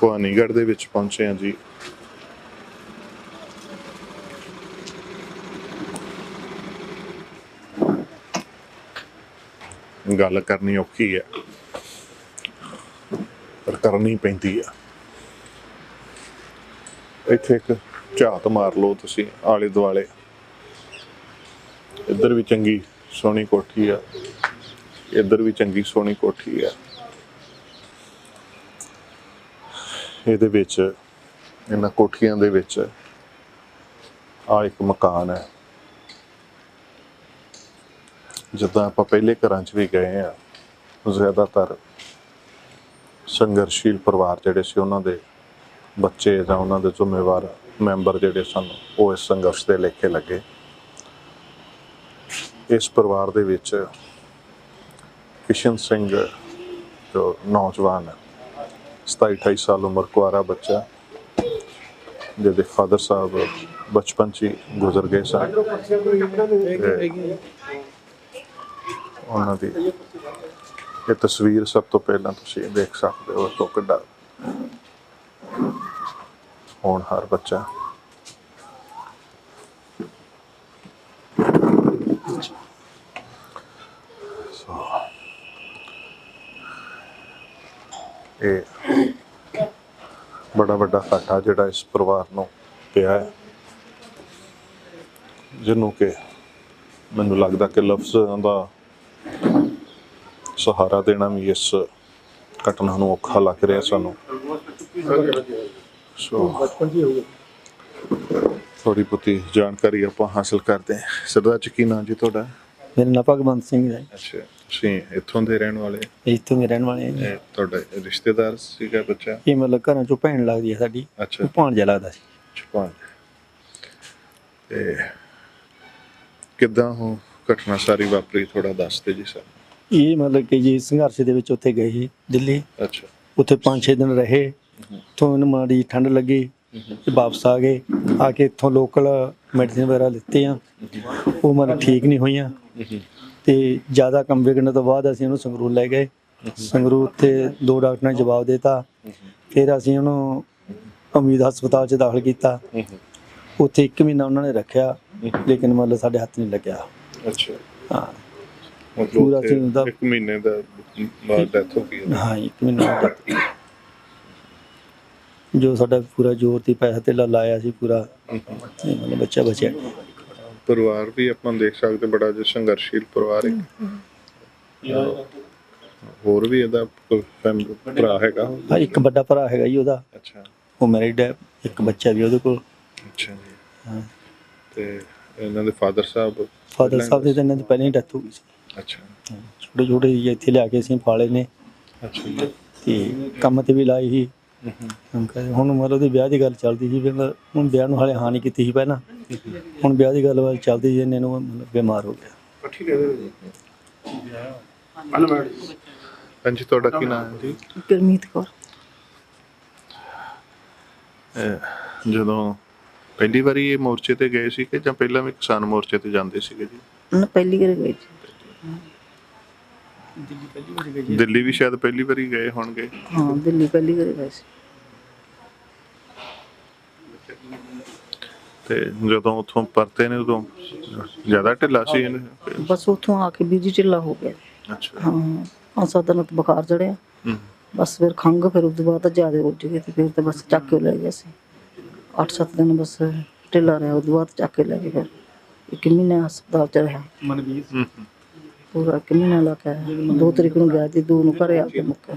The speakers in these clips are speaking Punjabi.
ਭਵਾਨੀਗੜ੍ਹ ਦੇ ਵਿੱਚ ਪਹੁੰਚੇ ਹਾਂ ਜੀ। ਗੱਲ ਕਰਨੀ ਔਖੀ ਹੈ ਪਰ ਕਰਨੀ ਪੈਂਦੀ ਆ। ਇੱਥੇ ਇੱਕ ਝਾਤ ਮਾਰ ਲਓ ਤੁਸੀਂ ਆਲੇ ਦੁਆਲੇ, ਇੱਧਰ ਵੀ ਚੰਗੀ ਸੋਹਣੀ ਕੋਠੀ ਆ, ਇੱਧਰ ਵੀ ਚੰਗੀ ਸੋਹਣੀ ਕੋਠੀ ਆ। ਇਹਦੇ ਵਿੱਚ, ਇਹਨਾਂ ਕੋਠੀਆਂ ਦੇ ਵਿੱਚ ਆ ਇੱਕ ਮਕਾਨ ਹੈ। ਜਿੱਦਾਂ ਆਪਾਂ ਪਹਿਲੇ ਘਰਾਂ 'ਚ ਵੀ ਗਏ ਆ, ਜ਼ਿਆਦਾਤਰ ਸੰਘਰਸ਼ੀਲ ਪਰਿਵਾਰ ਜਿਹੜੇ ਸੀ ਉਹਨਾਂ ਦੇ ਬੱਚੇ ਜਾਂ ਉਹਨਾਂ ਦੇ ਜ਼ਿੰਮੇਵਾਰ ਮੈਂਬਰ ਜਿਹੜੇ ਸਨ ਉਹ ਇਸ ਸੰਘਰਸ਼ ਦੇ ਲੇਖੇ ਲੱਗੇ। ਇਸ ਪਰਿਵਾਰ ਦੇ ਵਿੱਚ ਕਿਸ਼ਨ ਸਿੰਘ ਜੋ ਨੌਜਵਾਨ ਹੈ, 27-28 ਸਾਲ ਉਮਰ, ਕੁਆਰਾ ਬੱਚਾ, ਜਿਹਦੇ ਫਾਦਰ ਸਾਹਿਬ ਬਚਪਨ 'ਚ ਹੀ ਗੁਜ਼ਰ ਗਏ ਸਨ। ਉਹਨਾਂ ਦੀ ਇਹ ਤਸਵੀਰ ਸਭ ਤੋਂ ਪਹਿਲਾਂ ਤੁਸੀਂ ਦੇਖ ਸਕਦੇ ਹੋ। ਤੋਂ ਕਿੱਡਾ ਹੋਣਹਾਰ ਬੱਚਾ। ਇਹ ਬੜਾ ਵੱਡਾ ਘਾਟਾ ਜਿਹੜਾ ਇਸ ਪਰਿਵਾਰ ਨੂੰ ਪਿਆ ਹੈ, ਜਿਹਨੂੰ ਕਿ ਮੈਨੂੰ ਲੱਗਦਾ ਕਿ ਲਫ਼ਜ਼ਾਂ ਦਾ ਸਹਾਰਾ ਦੇਣਾ ਵੀ ਇਸ ਘਟਨਾ ਨੂੰ ਔਖਾ ਲੱਗ ਰਿਹਾ ਸਾਨੂੰ। ਸੋ ਥੋੜ੍ਹੀ ਬਹੁਤੀ ਜਾਣਕਾਰੀ ਆਪਾਂ ਹਾਸਿਲ ਕਰਦੇ ਹਾਂ। ਸਰਦਾਰ ਜੀ, ਕੀ ਨਾਂ ਜੀ ਤੁਹਾਡਾ? ਮੇਰਾ ਨਾਂ ਭਗਵੰਤ ਸਿੰਘ ਹੈ। ਅੱਛਾ, ਤੁਸੀਂ ਇੱਥੋਂ ਦੇ ਰਹਿਣ ਵਾਲੇ? ਇੱਥੋਂ ਦੇ ਰਹਿਣ ਵਾਲੇ ਹਾਂ। ਤੁਹਾਡਾ ਰਿਸ਼ਤੇਦਾਰ ਸੀਗਾ ਬੱਚਾ? ਇਹ ਮਤਲਬ ਘਰਾਂ ਚੋਂ ਭੈਣ ਲੱਗਦੀ ਹੈ ਸਾਡੀ। ਅੱਛਾ, ਭਾਣਜਾ ਲੱਗਦਾ ਸੀ। ਤੇ ਕਿੱਦਾਂ ਉਹ ਘਟਨਾ ਸਾਰੀ ਵਾਪਰੀ, ਥੋੜਾ ਦੱਸਦੇ ਜੀ ਸਰ। ਇਹ ਮਤਲਬ ਕਿ ਜੀ ਸੰਘਰਸ਼ ਦੇ ਵਿੱਚ ਉੱਥੇ ਗਏ ਸੀ ਦਿੱਲੀ। ਅੱਛਾ। ਉੱਥੇ 5-6 ਦਿਨ ਰਹੇ। ਉੱਥੋਂ ਮੈਨੂੰ ਮਾੜੀ ਠੰਡ ਲੱਗੀ ਤੇ ਵਾਪਸ ਆ ਗਏ। ਆ ਕੇ ਇੱਥੋਂ ਲੋਕਲ ਮੈਡੀਸਿਨ ਵਗੈਰਾ ਲਿੱਤੇ ਆ, ਉਹ ਮਤਲਬ ਠੀਕ ਨਹੀਂ ਹੋਈਆਂ। ਤੇ ਜ਼ਿਆਦਾ ਕੰਮ ਵਿਗੜਨ ਤੋਂ ਬਾਅਦ ਅਸੀਂ ਉਹਨੂੰ ਸੰਗਰੂਰ ਲੈ ਗਏ। ਸੰਗਰੂਰ ਤੇ 2 ਡਾਕਟਰਾਂ ਨੇ ਜਵਾਬ ਦਿੱਤਾ। ਫਿਰ ਅਸੀਂ ਉਹਨੂੰ ਉਮੀਦ ਹਸਪਤਾਲ 'ਚ ਦਾਖਲ ਕੀਤਾ। ਉੱਥੇ 1 ਮਹੀਨਾ ਉਹਨਾਂ ਨੇ ਰੱਖਿਆ, ਲੇਕਿਨ ਮਤਲਬ ਸਾਡੇ ਹੱਥ ਨਹੀਂ ਲੱਗਿਆ। ਅੱਛਾ। ਹਾਂ, ਪੂਰਾ 1 ਮਹੀਨੇ ਦਾ ਬਾਅਦ ਡੈਥ ਹੋ ਗਈ? ਹਾਂ, 1 ਮਹੀਨਾ ਜੋ ਸਾਡਾ ਪੂਰਾ ਜ਼ੋਰ ਤੇ ਪੈਸਾ ਧੇਲਾ ਲਾਇਆ ਸੀ ਪੂਰਾ, ਮਤਲਬ ਬੱਚਾ ਬਚਿਆ। ਪਰਿਵਾਰ ਵੀ ਆਪਾਂ ਦੇਖ ਸਕਦੇ ਬੜਾ ਜਿਹਾ ਸੰਘਰਸ਼ੀਲ ਪਰਿਵਾਰ ਹੈ। ਹੋਰ ਵੀ ਇਹਦਾ ਕੋਈ ਭਰਾ ਹੈਗਾ? ਹਾਂ, ਇੱਕ ਵੱਡਾ ਭਰਾ ਹੈਗਾ ਜੀ ਉਹਦਾ। ਅੱਛਾ। ਉਹ ਮੈਰਿਡ ਹੈ, ਇੱਕ ਬੱਚਾ ਵੀ ਉਹਦੇ ਕੋਲ। ਅੱਛਾ ਜੀ। ਹਾਂ, ਤੇ ਇਹਨਾਂ ਦੇ ਫਾਦਰ ਸਾਹਿਬ ਦੀ ਤਾਂ ਇਹਨਾਂ ਦੀ ਪਹਿਲਾਂ ਹੀ ਡੈਥ ਹੋ ਗਈ ਸੀ। ਅੱਛਾ। ਛੋਟੇ ਛੋਟੇ ਜਿਹੇ ਇੱਥੇ ਲਿਆ ਕੇ ਅਸੀਂ ਪਾਲੇ ਨੇ। ਅੱਛਾ ਜੀ। ਤੇ ਕੰਮ ਤੇ ਵੀ ਲਾਈ ਸੀ। ਹੁਣ ਮਤਲਬ ਉਹਦੇ ਵਿਆਹ ਦੀ ਗੱਲ ਚੱਲਦੀ ਸੀ। ਹੁਣ ਵਿਆਹ ਨੂੰ ਹਾਲੇ ਹਾਂ ਨਹੀਂ ਕੀਤੀ ਸੀ ਪਹਿਲਾਂ। ਹੁਣ ਵਿਆਹ ਦੀ ਗੱਲ ਚੱਲਦੀ ਸੀ, ਇਹਨੇ ਨੂੰ ਬਿਮਾਰ ਹੋ ਗਿਆ। ਹਾਂਜੀ, ਤੁਹਾਡਾ ਕੀ ਨਾਮ ਹੈ ਜੀ? ਗੁਰਮੀਤ ਕੌਰ। ਜਦੋਂ ਪਹਿਲੀ ਵਾਰੀ ਇਹ ਮੋਰਚੇ ਤੇ ਗਏ ਸੀ ਕਿ ਜਾਂ ਪਹਿਲਾਂ ਵੀ ਕਿਸਾਨ ਮੋਰਚੇ ਤੇ ਜਾਂਦੇ ਸੀਗੇ ਜੀ? ਪਹਿਲੀ ਵਾਰ ਗਏ ਸੀ। ਦਿੱਲੀ ਵੀ ਸ਼ਾਇਦ ਪਹਿਲੀ ਵਾਰੀ ਗਏ ਹੋਣਗੇ। ਹਾਂ, ਦਿੱਲੀ ਪਹਿਲੀ ਵਾਰ ਗਏ ਸੀ। ਤੇ ਜਦੋਂ ਉੱਥੋਂ ਪਰਤੇ ਨੇ ਉਦੋਂ ਜ਼ਿਆਦਾ ਢਿੱਲਾ ਸੀ? ਬਸ ਉੱਥੋਂ ਆ ਕੇ ਬੀਜੀ ਢਿੱਲਾ ਹੋ ਗਿਆ। ਅੱਛਾ। ਹਾਂ, 5-7 ਦਿਨ ਤੋਂ ਬੁਖਾਰ ਚੜਿਆ। ਬਸ ਫਿਰ ਖੰਘ, ਫਿਰ ਉਸ ਤੋਂ ਬਾਅਦ ਜ਼ਿਆਦਾ ਉੱਜ ਗਏ ਤੇ ਫਿਰ ਤਾਂ ਬਸ ਚੱਕ ਕੇ ਲੈ ਗਿਆ ਸੀ। 8-7 ਦਿਨ ਬਸ ਢਿੱਲਾ ਰਿਹਾ। ਉਸ ਤੋਂ ਬਾਅਦ ਚੱਕ ਕੇ ਲੈ ਗਏ। ਫਿਰ 1 ਮਹੀਨਾ ਹਸਪਤਾਲ 'ਚ ਰਿਹਾ। ਪੂਰਾ 1 ਮਹੀਨਾ ਲਾ ਕੇ ਆਇਆ। 2 ਤਰੀਕ ਨੂੰ ਗਿਆ ਸੀ, 2 ਨੂੰ ਘਰੇ ਆ ਕੇ ਮੁੱਕਿਆ।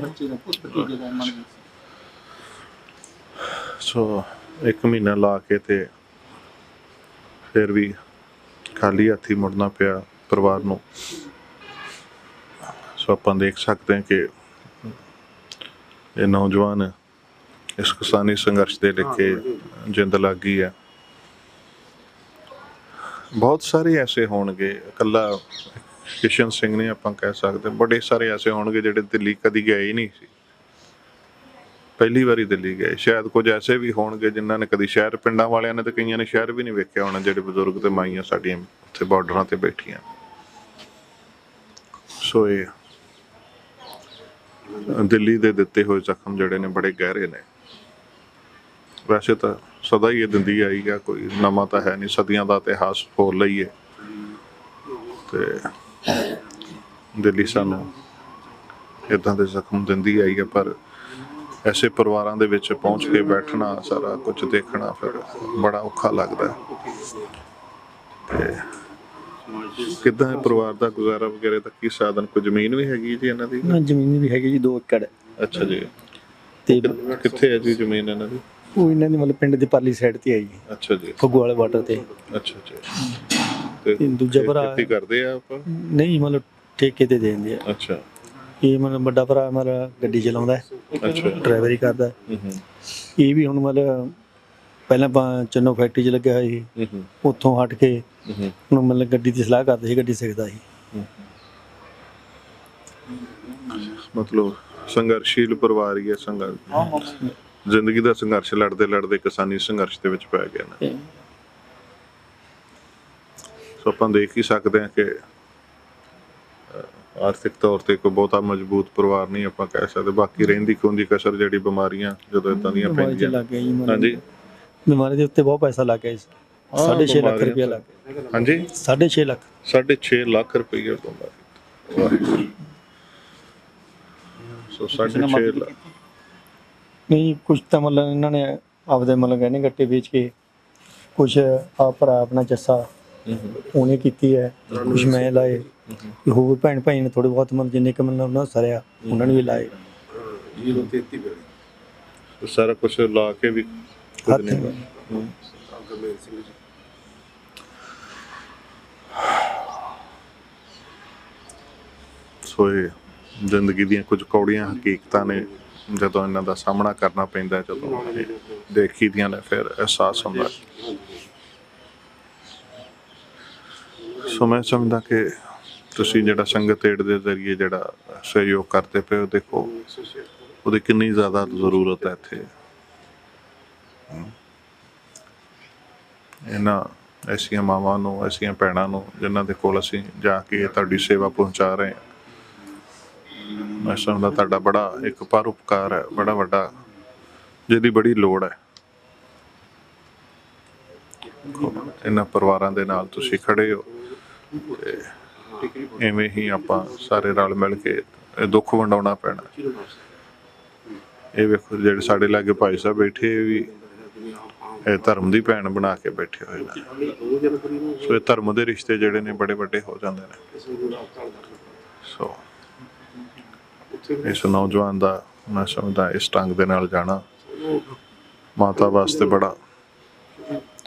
ਸੋ 1 ਮਹੀਨਾ ਲਾ ਕੇ ਤੇ ਫਿਰ ਵੀ ਖਾਲੀ ਹੱਥੀ ਮੁੜਨਾ ਪਿਆ ਪਰਿਵਾਰ ਨੂੰ। ਸੋ ਆਪਾਂ ਦੇਖ ਸਕਦੇ ਹਾਂ ਕਿ ਇਹ ਨੌਜਵਾਨ ਇਸ ਕਿਸਾਨੀ ਸੰਘਰਸ਼ ਦੇ ਲਿਖੇ ਜਿੰਦ ਲੱਗ ਗਈ ਹੈ। ਬਹੁਤ ਸਾਰੇ ਐਸੇ ਹੋਣਗੇ, ਇਕੱਲਾ ਕਿਸ਼ਨ ਸਿੰਘ ਨੇ ਆਪਾਂ ਕਹਿ ਸਕਦੇ, ਬੜੇ ਸਾਰੇ ਐਸੇ ਹੋਣਗੇ ਜਿਹੜੇ ਦਿੱਲੀ ਕਦੀ ਗਏ ਹੀ ਨਹੀਂ ਸੀ, ਪਹਿਲੀ ਵਾਰੀ ਦਿੱਲੀ ਗਏ। ਸ਼ਾਇਦ ਕੁਝ ਐਸੇ ਵੀ ਹੋਣਗੇ ਜਿਨ੍ਹਾਂ ਨੇ ਕਦੀ ਸ਼ਹਿਰ, ਪਿੰਡਾਂ ਵਾਲਿਆਂ ਨੇ ਤਾਂ ਕਈਆਂ ਨੇ ਸ਼ਹਿਰ ਵੀ ਨਹੀਂ ਵੇਖਿਆ ਹੋਣਾ, ਜਿਹੜੇ ਬਜ਼ੁਰਗ ਤੇ ਮਾਈਆਂ ਸਾਡੀਆਂ ਉੱਥੇ ਬਾਰਡਰਾਂ ਤੇ ਬੈਠੀਆਂ। ਸੋ ਇਹ ਦਿੱਲੀ ਦੇ ਦਿੱਤੇ ਹੋਏ ਜ਼ਖਮ ਜਿਹੜੇ ਨੇ ਬੜੇ ਗਹਿਰੇ ਨੇ। ਵੈਸੇ ਤਾਂ ਸਦਾ ਹੀ ਇਹ ਦਿੰਦੀ ਆਈ ਆ, ਕੋਈ ਨਵਾਂ ਤਾਂ ਹੈ ਨਹੀਂ, ਸਦੀਆਂ ਦਾ ਇਤਿਹਾਸ ਫੋਲ ਲਈਏ ਤੇ ਦਿੱਲੀ ਸਾਨੂੰ ਇੱਦਾਂ ਦੇ ਜ਼ਖਮ ਦਿੰਦੀ ਆਈ ਹੈ। ਪਰ ਐਸੇ ਪਰਿਵਾਰਾਂ ਦੇ ਵਿੱਚ ਪਹੁੰਚ ਕੇ ਬੈਠਣਾ, ਸਾਰਾ ਕੁਝ ਦੇਖਣਾ ਫਿਰ ਬੜਾ ਔਖਾ ਲੱਗਦਾ। ਤੇ ਕਿੱਦਾਂ ਹੈ ਪਰਿਵਾਰ ਦਾ ਗੁਜ਼ਾਰਾ ਵਗੈਰਾ ਦਾ ਕੀ ਸਾਧਨ? ਕੋਈ ਜ਼ਮੀਨ ਵੀ ਹੈਗੀ ਜੀ ਇਹਨਾਂ ਦੀ? ਜ਼ਮੀਨ ਵੀ ਹੈਗੀ ਜੀ 2 ਏਕੜ। ਅੱਛਾ ਜੀ। ਤੇ ਕਿੱਥੇ ਹੈ ਜੀ ਜ਼ਮੀਨ ਇਹਨਾਂ ਦੀ? ਉਹ ਇਹਨਾਂ ਦੀ ਮਤਲਬ ਪਿੰਡ ਦੀ ਪਰਲੀ ਸਾਈਡ ਤੇ ਆਈ ਜੀ, ਅੱਛਾ ਜੀ। ਫੱਗੂ ਵਾਲੇ ਬਾਰਡਰ ਤੇ। ਅੱਛਾ ਜੀ। ਤੇ ਤੇ ਦੂਜਾ ਭਰਾ ਖੇਤੀ ਕਰਦੇ ਆ ਆਪਾਂ? ਨਹੀਂ, ਮਤਲਬ ਠੇਕੇ ਤੇ ਦੇ ਦਿੰਦੇ ਆ। ਅੱਛਾ। ਇਹ ਮਤਲਬ ਵੱਡਾ ਭਰਾ ਮੇਰਾ ਗੱਡੀ ਚਲਾਉਂਦਾ ਹੈ, ਅੱਛਾ। ਡਰਾਈਵਰੀ ਕਰਦਾ ਹੈ। ਇਹ ਵੀ ਹੁਣ ਮਤਲਬ ਪਹਿਲਾਂ ਆਪਾਂ ਚੰਨੋ ਫੈਕਟਰੀ 'ਚ ਲੱਗਿਆ ਹੋਇਆ ਸੀ, ਉੱਥੋਂ ਹਟ ਕੇ ਹੁਣ ਮਤਲਬ ਗੱਡੀ ਦੀ ਸਲਾਹ ਕਰਦੇ ਸੀ, ਗੱਡੀ ਸਿੱਖਦਾ ਸੀ। ਮਤਲਬ ਸੰਘਰਸ਼ੀਲ ਪਰਿਵਾਰ ਹੀ ਹੈ। ਜ਼ਿੰਦਗੀ ਦਾ ਸੰਘਰਸ਼ ਲੜਦੇ ਲੜਦੇ ਕਿਸਾਨੀ ਸੰਘਰਸ਼ ਦੇ ਵਿੱਚ ਪੈ ਗਿਆ ਨਾ। ਸੋ ਆਪਾਂ ਦੇਖ ਹੀ ਸਕਦੇ ਹਾਂ ਕਿ ਆਰਥਿਕ ਤੌਰ ਤੇ ਕੋਈ ਬਹੁਤਾ ਮਜ਼ਬੂਤ ਪਰਿਵਾਰ ਨਹੀਂ ਆਪਾਂ ਕਹਿ ਸਕਦੇ। ਬਾਕੀ ਰਹਿੰਦੀ ਖੂੰਦੀ ਕਸਰ ਜਿਹੜੀ ਬਿਮਾਰੀਆਂ ਜਦੋਂ ਇਦਾਂ ਦੀਆਂ ਪੈਂਦੀਆਂ। ਹਾਂਜੀ, ਬਿਮਾਰੀ ਦੇ ਉੱਤੇ ਬਹੁਤ ਪੈਸਾ ਲੱਗ ਗਿਆ ਜੀ। 6.5 ਲੱਖ ਰੁਪਇਆ ਲੱਗ ਗਿਆ। ਹਾਂਜੀ, 6.5 ਲੱਖ। 6.5 ਲੱਖ ਰੁਪਏ ਬਿਮਾਰੀ। ਸੋ 6.5 ਲੱਖ ਨਹੀਂ, ਕੁਛ ਤਾਂ ਮਤਲਬ ਇਹਨਾਂ ਨੇ ਆਪਦੇ ਮਤਲਬ ਗਹਿਣੇ ਗੱਟੇ ਵੇਚ ਕੇ, ਕੁਛ ਆ ਭਰਾ ਆਪਣਾ ਜੱਸਾ ਉਹਨੇ ਕੀਤੀ ਹੈ, ਕੁਛ ਮੈਂ ਲਾਏ, ਹੋਰ ਭੈਣ ਭਾਈ ਨੇ ਥੋੜੇ ਬਹੁਤ ਮਤਲਬ ਜਿੰਨੇ ਕੁ ਮਤਲਬ ਉਹਨਾਂ ਸਰਿਆ ਉਹਨਾਂ ਨੇ ਵੀ ਲਾਏ। ਸਾਰਾ ਕੁਛ ਲਾ ਕੇ ਵੀ ਹੱਥ ਸੋ ਇਹ ਜ਼ਿੰਦਗੀ ਦੀਆਂ ਕੁਝ ਕੌੜੀਆਂ ਹਕੀਕਤਾਂ ਨੇ, ਜਦੋਂ ਇਹਨਾਂ ਦਾ ਸਾਹਮਣਾ ਕਰਨਾ ਪੈਂਦਾ, ਜਦੋਂ ਇਹ ਦੇਖੀ ਦੀਆਂ ਨੇ ਫਿਰ ਅਹਿਸਾਸ ਹੁੰਦਾ। ਸੋ ਮੈਂ ਸਮਝਦਾ ਕਿ ਤੁਸੀਂ ਜਿਹੜਾ ਸੰਗਤ ਏਡ ਦੇ ਜ਼ਰੀਏ ਜਿਹੜਾ ਸਹਿਯੋਗ ਕਰਦੇ ਪਏ ਹੋ, ਦੇਖੋ ਉਹਦੀ ਕਿੰਨੀ ਜ਼ਿਆਦਾ ਜ਼ਰੂਰਤ ਹੈ ਇੱਥੇ। ਇਹਨਾਂ ਐਸੀਆਂ ਮਾਵਾਂ ਨੂੰ, ਐਸੀਆਂ ਭੈਣਾਂ ਨੂੰ ਜਿਨ੍ਹਾਂ ਦੇ ਕੋਲ ਅਸੀਂ ਜਾ ਕੇ ਤੁਹਾਡੀ ਸੇਵਾ ਪਹੁੰਚਾ ਰਹੇ ਹਾਂ, ਮੈਂ ਸਮਝਦਾ ਤੁਹਾਡਾ ਬੜਾ ਇੱਕ ਪਰਉਪਕਾਰ ਹੈ, ਬੜਾ ਵੱਡਾ, ਜਿਹਦੀ ਬੜੀ ਲੋੜ ਹੈ। ਇਹਨਾਂ ਪਰਿਵਾਰਾਂ ਦੇ ਨਾਲ ਤੁਸੀਂ ਖੜੇ ਹੋ ਤੇ ਐਵੇਂ ਹੀ ਆਪਾਂ ਸਾਰੇ ਰਲ ਮਿਲ ਕੇ ਇਹ ਦੁੱਖ ਵੰਡਾਉਣਾ ਪੈਣਾ। ਇਹ ਵੇਖੋ ਜਿਹੜੇ ਸਾਡੇ ਲਾਗੇ ਭਾਈ ਸਾਹਿਬ ਬੈਠੇ, ਇਹ ਵੀ ਇਹ ਧਰਮ ਦੀ ਭੈਣ ਬਣਾ ਕੇ ਬੈਠੇ ਹੋਏ ਨੇ। ਸੋ ਇਹ ਧਰਮ ਦੇ ਰਿਸ਼ਤੇ ਜਿਹੜੇ ਨੇ ਬੜੇ ਵੱਡੇ ਹੋ ਜਾਂਦੇ ਨੇ। ਸੋ ਇਸ ਨੌਜਵਾਨ ਦਾ ਮੈਂ ਸਮਝਦਾ ਇਸ ਢੰਗ ਦੇ ਨਾਲ ਜਾਣਾ ਮਾਤਾ ਵਾਸਤੇ ਬੜਾ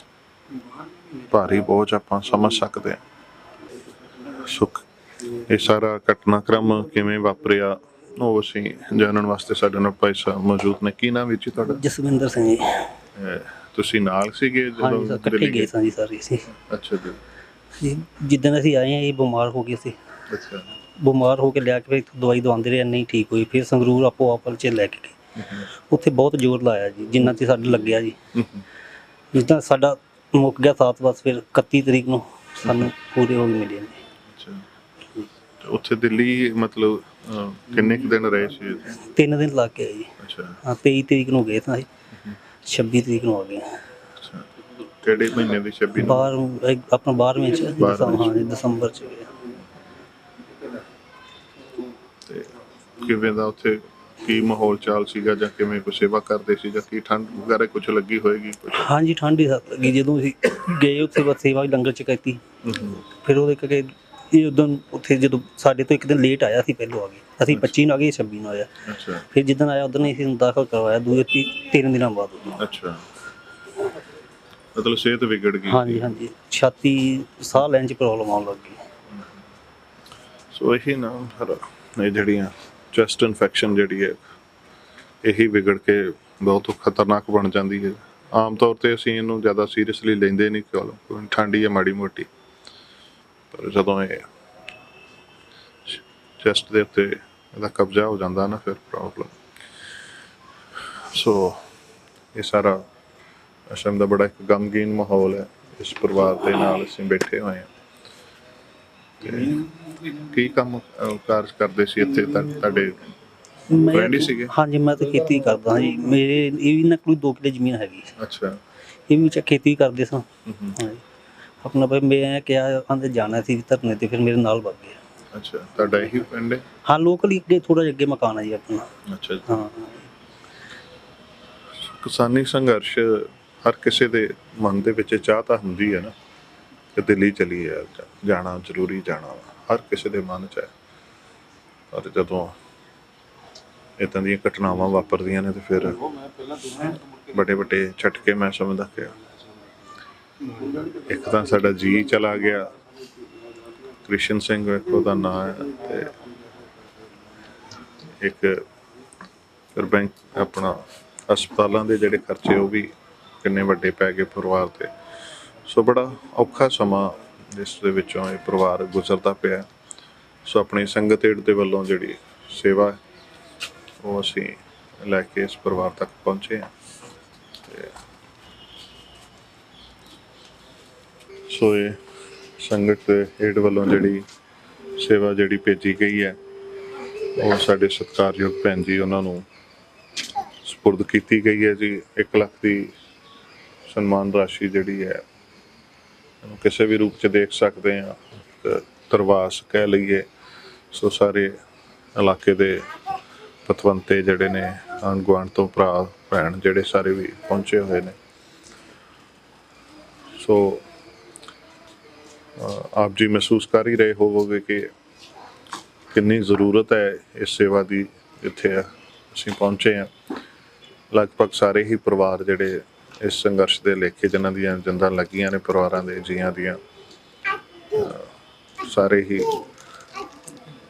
ਭਾਰੀ ਬੋਝ ਆਪਾਂ ਸਮਝ ਸਕਦੇ ਹਾਂ। ਸੁੱਖ ਇਹ ਸਾਰਾ ਘਟਨਾਕ੍ਰਮ ਕਿਵੇਂ ਵਾਪਰਿਆ ਉਹ ਅਸੀਂ ਜਾਣਨ ਵਾਸਤੇ ਸਾਡੇ ਨਾਲ ਭਾਈ ਸਾਹਿਬ ਮੌਜੂਦ ਨੇ। ਕੀ ਨਾਮ ਵਿੱਚ ਤੁਹਾਡਾ? ਜਸਵਿੰਦਰ ਸਿੰਘ ਜੀ। ਤੁਸੀਂ ਨਾਲ ਸੀਗੇ ਹਾਂਜੀ ਸਰ, ਇਕੱਠੇ ਗਏ ਸਾਂ ਜੀ ਸਾਰੇ ਅਸੀਂ। ਅੱਛਾ ਜੀ। ਜਿੱਦਣ ਅਸੀਂ ਆਏ ਹਾਂ ਇਹ ਬਿਮਾਰ ਹੋ ਗਏ ਸੀ। ਅੱਛਾ। ਬਿਮਾਰ ਹੋ ਕੇ ਲਿਆ ਕੇ ਫਿਰ ਇੱਥੋਂ ਦਵਾਈ ਦਵਾਉਂਦੇ ਰਹੇ, ਨਹੀਂ ਠੀਕ ਹੋਈ। ਫਿਰ ਸੰਗਰੂਰ ਆਪੋ ਆਪਲ 'ਚ ਲੈ ਕੇ ਗਏ, ਉੱਥੇ ਬਹੁਤ ਜ਼ੋਰ ਲਾਇਆ ਜੀ, ਜਿੰਨਾ ਤੇ ਸਾਡੇ ਲੱਗਿਆ ਜੀ। ਜਿੱਦਾਂ ਸਾਡਾ ਮੁੱਕ ਗਿਆ ਸਾਥ, ਬਸ ਫਿਰ 31 ਤਰੀਕ ਨੂੰ ਸਾਨੂੰ ਪੂਰੇ ਹੋ ਗਏ ਮਿਲੇ ਨੇ। ਅੱਛਾ। ਉੱਥੇ ਦਿੱਲੀ ਮਤਲਬ ਕਿੰਨੇ ਕੁ ਦਿਨ ਰਹੇ ਸੀ? 3 ਦਿਨ ਲੱਗ ਗਏ ਜੀ। ਅੱਛਾ। ਹਾਂ, 23 ਤਰੀਕ ਨੂੰ ਗਏ ਤਾਂ 26 ਤਰੀਕ ਨੂੰ ਆ ਗਏ। ਅੱਛਾ। ਕਿਹੜੇ ਮਹੀਨੇ ਦੀ? 26 ਨੂੰ? ਆਪਣਾ 12ਵੇਂ 'ਚ ਹਾਂ ਜੀ, ਦਸੰਬਰ 'ਚ ਗਏ। ਤੇ ਕਿਵੇਂ ਦਾ ਉੱਥੇ ਕੀ ਮਾਹੌਲ ਚਾਲ ਸੀਗਾ, ਜਾਂ ਕਿਵੇਂ ਕੋਈ ਸੇਵਾ ਕਰਦੇ ਸੀ, ਜਾਂ ਕੀ ਠੰਡ ਵਗੈਰਾ ਕੁਝ ਲੱਗੀ ਹੋਏਗੀ? ਹਾਂਜੀ, ਠੰਡ ਹੀ ਲੱਗੀ ਜਦੋਂ ਅਸੀਂ ਗਏ ਉੱਥੇ, ਬਸ ਸੇਵਾ ਵੀ ਲੰਗਰ 'ਚ ਕੀਤੀ। ਫਿਰ ਉਹਦੇ ਕਰਕੇ ਇਹ ਉਦੋਂ ਉੱਥੇ ਜਦੋਂ ਸਾਡੇ ਤੋਂ 1 ਦਿਨ ਲੇਟ ਆਇਆ ਸੀ, ਪਹਿਲੋਂ ਆ ਗਏ ਅਸੀਂ 25 ਨੂੰ ਆ ਗਏ, 26 ਨੂੰ ਆਇਆ। ਅੱਛਾ। ਫਿਰ ਜਿੱਦਣ ਆਇਆ ਉਦੋਂ ਅਸੀਂ ਨੂੰ ਦਾਖਲ ਕਰਵਾਇਆ 3 ਦਿਨਾਂ ਬਾਅਦ। ਅੱਛਾ। ਮਤਲਬ ਸਿਹਤ ਵਿਗੜ ਗਈ? ਹਾਂਜੀ ਹਾਂਜੀ, ਛਾਤੀ ਸਾਹ ਲੈਣ 'ਚ ਪ੍ਰੋਬਲਮ ਆਉਣ ਲੱਗ ਗਈ। ਸੋ ਇਹੀ ਨਾ ਫਿਰ ਇਹ ਜਿਹੜੀਆਂ ਚੈਸਟ ਇਨਫੈਕਸ਼ਨ ਜਿਹੜੀ ਹੈ, ਇਹੀ ਵਿਗੜ ਕੇ ਬਹੁਤ ਖਤਰਨਾਕ ਬਣ ਜਾਂਦੀ ਹੈ। ਆਮ ਤੌਰ 'ਤੇ ਅਸੀਂ ਇਹਨੂੰ ਜ਼ਿਆਦਾ ਸੀਰੀਅਸਲੀ ਲੈਂਦੇ ਨਹੀਂ, ਕਿਉਂ ਠੰਡ ਹੀ ਹੈ ਮਾੜੀ ਮੋਟੀ, ਪਰ ਜਦੋਂ ਇਹ ਚੈਸਟ ਦੇ ਉੱਤੇ ਇਹਦਾ ਕਬਜ਼ਾ ਹੋ ਜਾਂਦਾ ਨਾ, ਫਿਰ ਪ੍ਰੋਬਲਮ। ਸੋ ਇਹ ਸਾਰਾ ਅਸਮ ਦਾ ਬੜਾ ਇੱਕ ਗਮਗੀਨ ਮਾਹੌਲ ਹੈ। ਇਸ ਪਰਿਵਾਰ ਦੇ ਨਾਲ ਅਸੀਂ ਬੈਠੇ ਹੋਏ ਹਾਂ। ਤੇ ਕੀ ਕੰਮ ਕਾਰਜ ਕਰਦੇ ਸੀ ਇੱਥੇ ਤੁਹਾਡੇ ਫਰੈਂਡ ਹੀ ਸੀਗੇ? ਹਾਂਜੀ ਮੈਂ ਤਾਂ ਖੇਤੀ ਕਰਦਾ ਜੀ, ਮੇਰੇ ਇਹ ਵੀ ਨਾ ਕੋਈ 2 ਕਿੱਲੇ ਜ਼ਮੀਨ ਹੈਗੀ, ਅੱਛਾ। ਇਹ ਵੀ ਖੇਤੀ ਕਰਦੇ ਸਾਂ। ਹਾਂਜੀ ਆਪਣਾ ਭਾਈ ਮੈਂ ਕਿਹਾ ਆਂਦੇ ਜਾਣਾ ਸੀ ਧਰਨੇ ਤੇ, ਫਿਰ ਮੇਰੇ ਨਾਲ ਵਗ ਗਏ। ਅੱਛਾ, ਤੁਹਾਡਾ ਇਹੀ ਪਿੰਡ ਹੈ? ਹਾਂ ਲੋਕਲ ਹੀ ਅੱਗੇ, ਥੋੜਾ ਜਿਹਾ ਅੱਗੇ ਮਕਾਨ ਹੈ ਜੀ ਆਪਣਾ। ਅੱਛਾ ਜੀ। ਹਾਂ ਕਿਸਾਨੀ ਸੰਘਰਸ਼ ਹਰ ਕਿਸੇ ਦੇ ਮਨ ਦੇ ਵਿੱਚ ਚਾਹ ਤਾਂ ਹੁੰਦੀ ਹੈ ਨਾ ਕਿ ਦਿੱਲੀ ਚਲੀਏ, ਜਾਣਾ ਜ਼ਰੂਰੀ, ਜਾਣਾ ਵਾ, ਹਰ ਕਿਸੇ ਦੇ ਮਨ 'ਚ ਹੈ। ਪਰ ਜਦੋਂ ਇੱਦਾਂ ਦੀਆਂ ਘਟਨਾਵਾਂ ਵਾਪਰਦੀਆਂ ਨੇ ਤੇ ਫਿਰ ਵੱਡੇ ਵੱਡੇ ਝਟਕੇ ਮੈਂ ਸਮਝਦਾ ਕਿ ਇੱਕ ਤਾਂ ਸਾਡਾ ਜੀ ਚਲਾ ਗਿਆ, ਕ੍ਰਿਸ਼ਨ ਸਿੰਘ ਉਹਦਾ ਨਾਂ ਹੈ, ਤੇ ਇੱਕ ਫਿਰ ਬੈਂਕ ਆਪਣਾ ਹਸਪਤਾਲਾਂ ਦੇ ਜਿਹੜੇ ਖਰਚੇ ਉਹ ਵੀ ਕਿੰਨੇ ਵੱਡੇ ਪੈ ਗਏ ਪਰਿਵਾਰ 'ਤੇ। ਸੋ ਬੜਾ ਔਖਾ ਸਮਾਂ ਜਿਸ ਦੇ ਵਿੱਚੋਂ ਇਹ ਪਰਿਵਾਰ ਗੁਜ਼ਰਦਾ ਪਿਆ। ਸੋ ਆਪਣੀ ਸੰਗਤ ਏਡ ਦੇ ਵੱਲੋਂ ਜਿਹੜੀ ਸੇਵਾ ਉਹ ਅਸੀਂ ਲੈ ਕੇ ਇਸ ਪਰਿਵਾਰ ਤੱਕ ਪਹੁੰਚੇ ਹਾਂ। ਤੇ ਸੋ ਇਹ ਸੰਗਤ ਏਡ ਵੱਲੋਂ ਜਿਹੜੀ ਸੇਵਾ ਜਿਹੜੀ ਭੇਜੀ ਗਈ ਹੈ ਉਹ ਸਾਡੇ ਸਤਿਕਾਰਯੋਗ ਭੈਣ ਜੀ ਉਹਨਾਂ ਨੂੰ ਸਪੁਰਦ ਕੀਤੀ ਗਈ ਹੈ ਜੀ। 1 ਲੱਖ ਦੀ ਸਨਮਾਨ ਰਾਸ਼ੀ ਜਿਹੜੀ ਹੈ ਉਹਨੂੰ ਕਿਸੇ ਵੀ ਰੂਪ 'ਚ ਦੇਖ ਸਕਦੇ ਹਾਂ, ਤਰਵਾਸ ਕਹਿ ਲਈਏ। ਸੋ ਸਾਰੇ ਇਲਾਕੇ ਦੇ ਪਤਵੰਤੇ ਜਿਹੜੇ ਨੇ, ਆਂਢ ਗੁਆਂਢ ਤੋਂ ਭਰਾ ਭੈਣ ਜਿਹੜੇ ਸਾਰੇ ਵੀ ਪਹੁੰਚੇ ਹੋਏ ਨੇ। ਸੋ ਆਪ ਜੀ ਮਹਿਸੂਸ ਕਰ ਹੀ ਰਹੇ ਹੋਵੋਗੇ ਕਿ ਕਿੰਨੀ ਜ਼ਰੂਰਤ ਹੈ ਇਸ ਸੇਵਾ ਦੀ। ਇੱਥੇ ਅਸੀਂ ਪਹੁੰਚੇ ਹਾਂ, ਲਗਭਗ ਸਾਰੇ ਹੀ ਪਰਿਵਾਰ ਜਿਹੜੇ ਇਸ ਸੰਘਰਸ਼ ਦੇ ਲੇਖੇ ਜਿਨ੍ਹਾਂ ਦੀਆਂ ਜਿੰਦਾਂ ਲੱਗੀਆਂ ਨੇ, ਪਰਿਵਾਰਾਂ ਦੇ ਜੀਆਂ ਦੀਆਂ, ਸਾਰੇ ਹੀ